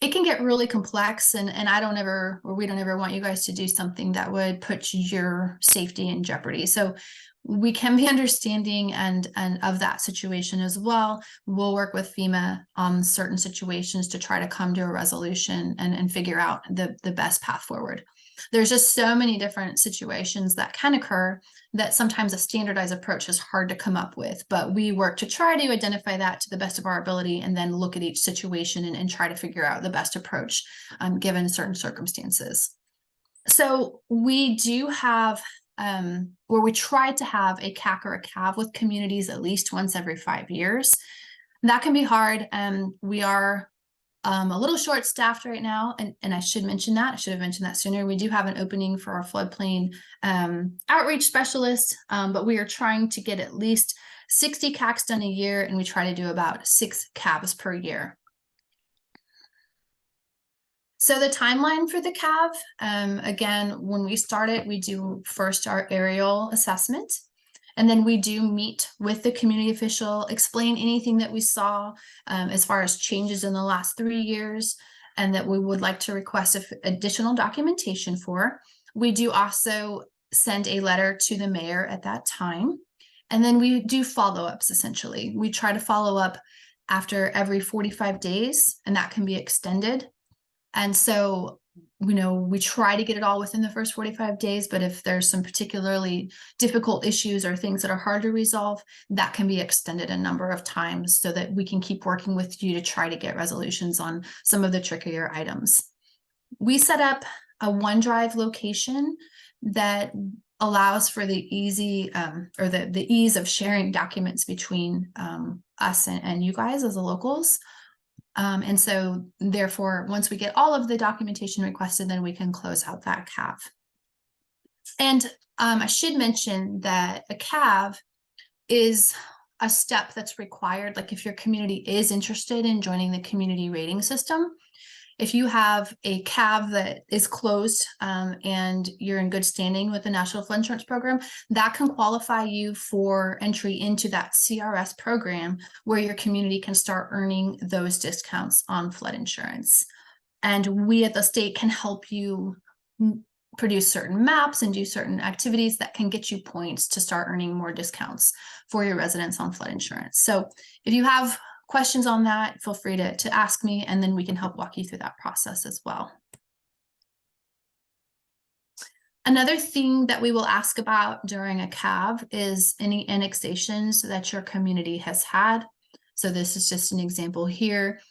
it can get really complex, and I don't ever, or we don't ever want you guys to do something that would put your safety in jeopardy. So we can be understanding and of that situation as well. We'll work with FEMA on certain situations to try to come to a resolution and figure out the best path forward. There's just so many different situations that can occur that sometimes a standardized approach is hard to come up with, but we work to try to identify that to the best of our ability and then look at each situation and try to figure out the best approach given certain circumstances. So we do have, where we try to have a CAC or a CAV with communities at least once every 5 years. That can be hard. We are a little short-staffed right now, and I should mention that. I should have mentioned that sooner. We do have an opening for our floodplain outreach specialist, but we are trying to get at least 60 CACs done a year, and we try to do about 6 CAVs per year. So the timeline for the CAV, again, when we start it, we do first our aerial assessment. And then we do meet with the community official, explain anything that we saw as far as changes in the last 3 years, and that we would like to request additional documentation for. We do also send a letter to the mayor at that time. And then we do follow-ups, essentially. We try to follow up after every 45 days, and that can be extended. And so, you know, we try to get it all within the first 45 days, but if there's some particularly difficult issues or things that are hard to resolve, that can be extended a number of times so that we can keep working with you to try to get resolutions on some of the trickier items. We set up a OneDrive location that allows for the easy or the ease of sharing documents between us and you guys as the locals. And so therefore, once we get all of the documentation requested, then we can close out that CAV. And I should mention that a CAV is a step that's required. Like if your community is interested in joining the community rating system, if you have a CAV that is closed and you're in good standing with the National Flood Insurance Program, that can qualify you for entry into that CRS program where your community can start earning those discounts on flood insurance. And we at the state can help you produce certain maps and do certain activities that can get you points to start earning more discounts for your residents on flood insurance. So if you have questions on that, feel free to ask me, and then we can help walk you through that process as well. Another thing that we will ask about during a CAV is any annexations that your community has had. So this is just an example here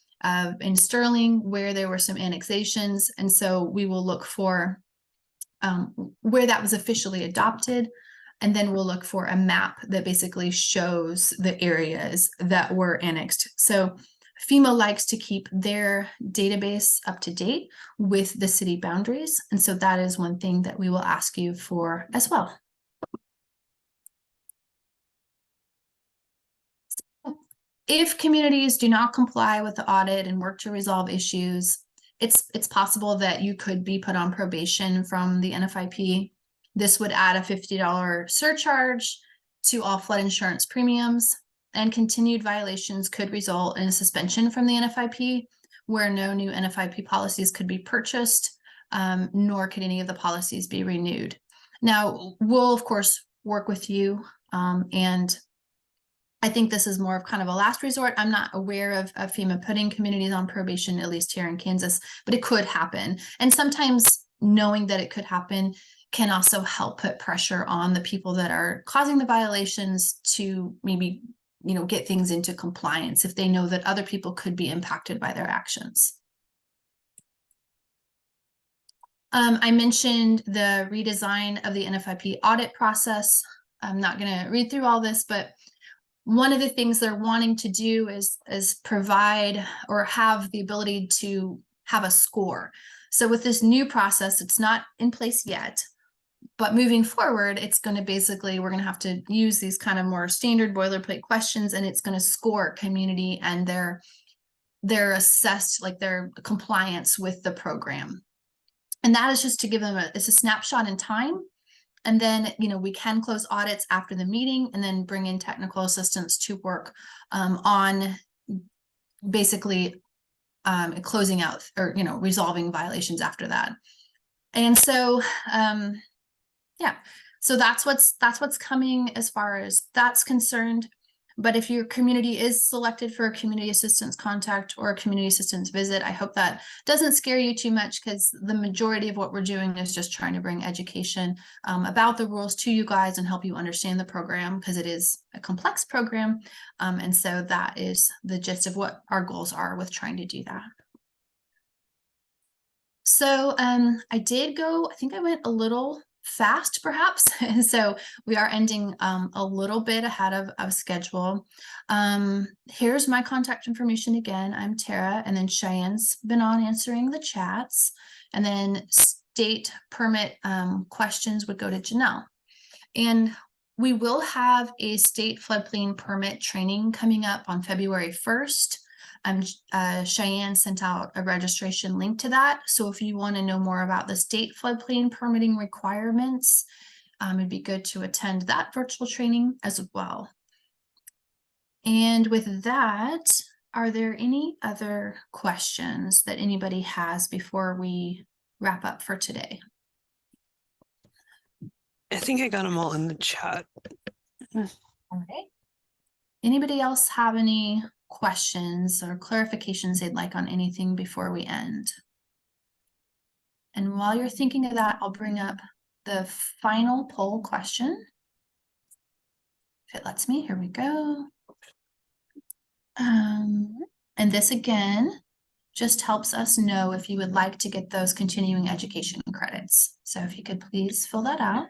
in Sterling where there were some annexations. And so we will look for where that was officially adopted. And then we'll look for a map that basically shows the areas that were annexed. So FEMA likes to keep their database up to date with the city boundaries. And so that is one thing that we will ask you for as well. If communities do not comply with the audit and work to resolve issues, it's possible that you could be put on probation from the NFIP. This would add a $50 surcharge to all flood insurance premiums, and continued violations could result in a suspension from the NFIP, where no new NFIP policies could be purchased, nor could any of the policies be renewed. Now, we'll, of course, work with you. And I think this is more of kind of a last resort. I'm not aware of FEMA putting communities on probation, at least here in Kansas, but it could happen. And sometimes knowing that it could happen can also help put pressure on the people that are causing the violations to maybe, get things into compliance if they know that other people could be impacted by their actions. I mentioned the redesign of the NFIP audit process. I'm not going to read through all this, but one of the things they're wanting to do is provide or have the ability to have a score. So with this new process, it's not in place yet, but moving forward, it's going to basically, we're going to have to use these kind of more standard boilerplate questions, and it's going to score community and their assessed, like their compliance with the program. And that is just to give them it's a snapshot in time. And then, we can close audits after the meeting and then bring in technical assistance to work on basically closing out or, resolving violations after that. And so, yeah, so that's what's coming as far as that's concerned. But if your community is selected for a community assistance contact or a community assistance visit, I hope that doesn't scare you too much, because the majority of what we're doing is just trying to bring education about the rules to you guys and help you understand the program, because it is a complex program. And so that is the gist of what our goals are with trying to do that. So I think I went a little fast perhaps. And so we are ending a little bit ahead of schedule. Here's my contact information again. I'm Tara, and then Cheyenne's been on answering the chats, and then state permit questions would go to Janelle. And we will have a state floodplain permit training coming up on February 1st. Cheyenne sent out a registration link to that. So if you want to know more about the state floodplain permitting requirements, it'd be good to attend that virtual training as well. And with that, are there any other questions that anybody has before we wrap up for today? I think I got them all in the chat. All right. Anybody else have any questions or clarifications they'd like on anything before we end? And while you're thinking of that, I'll bring up the final poll question. If it lets me, here we go. And this again just helps us know if you would like to get those continuing education credits. So if you could please fill that out.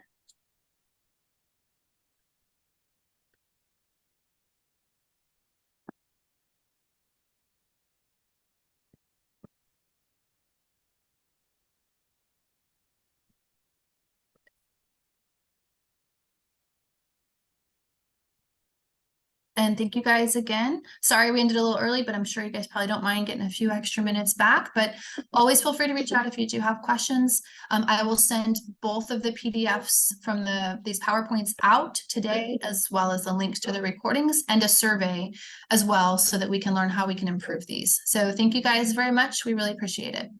And thank you guys again. Sorry we ended a little early, but I'm sure you guys probably don't mind getting a few extra minutes back, but always feel free to reach out if you do have questions. I will send both of the PDFs from these PowerPoints out today, as well as the links to the recordings and a survey as well, so that we can learn how we can improve these. So thank you guys very much. We really appreciate it.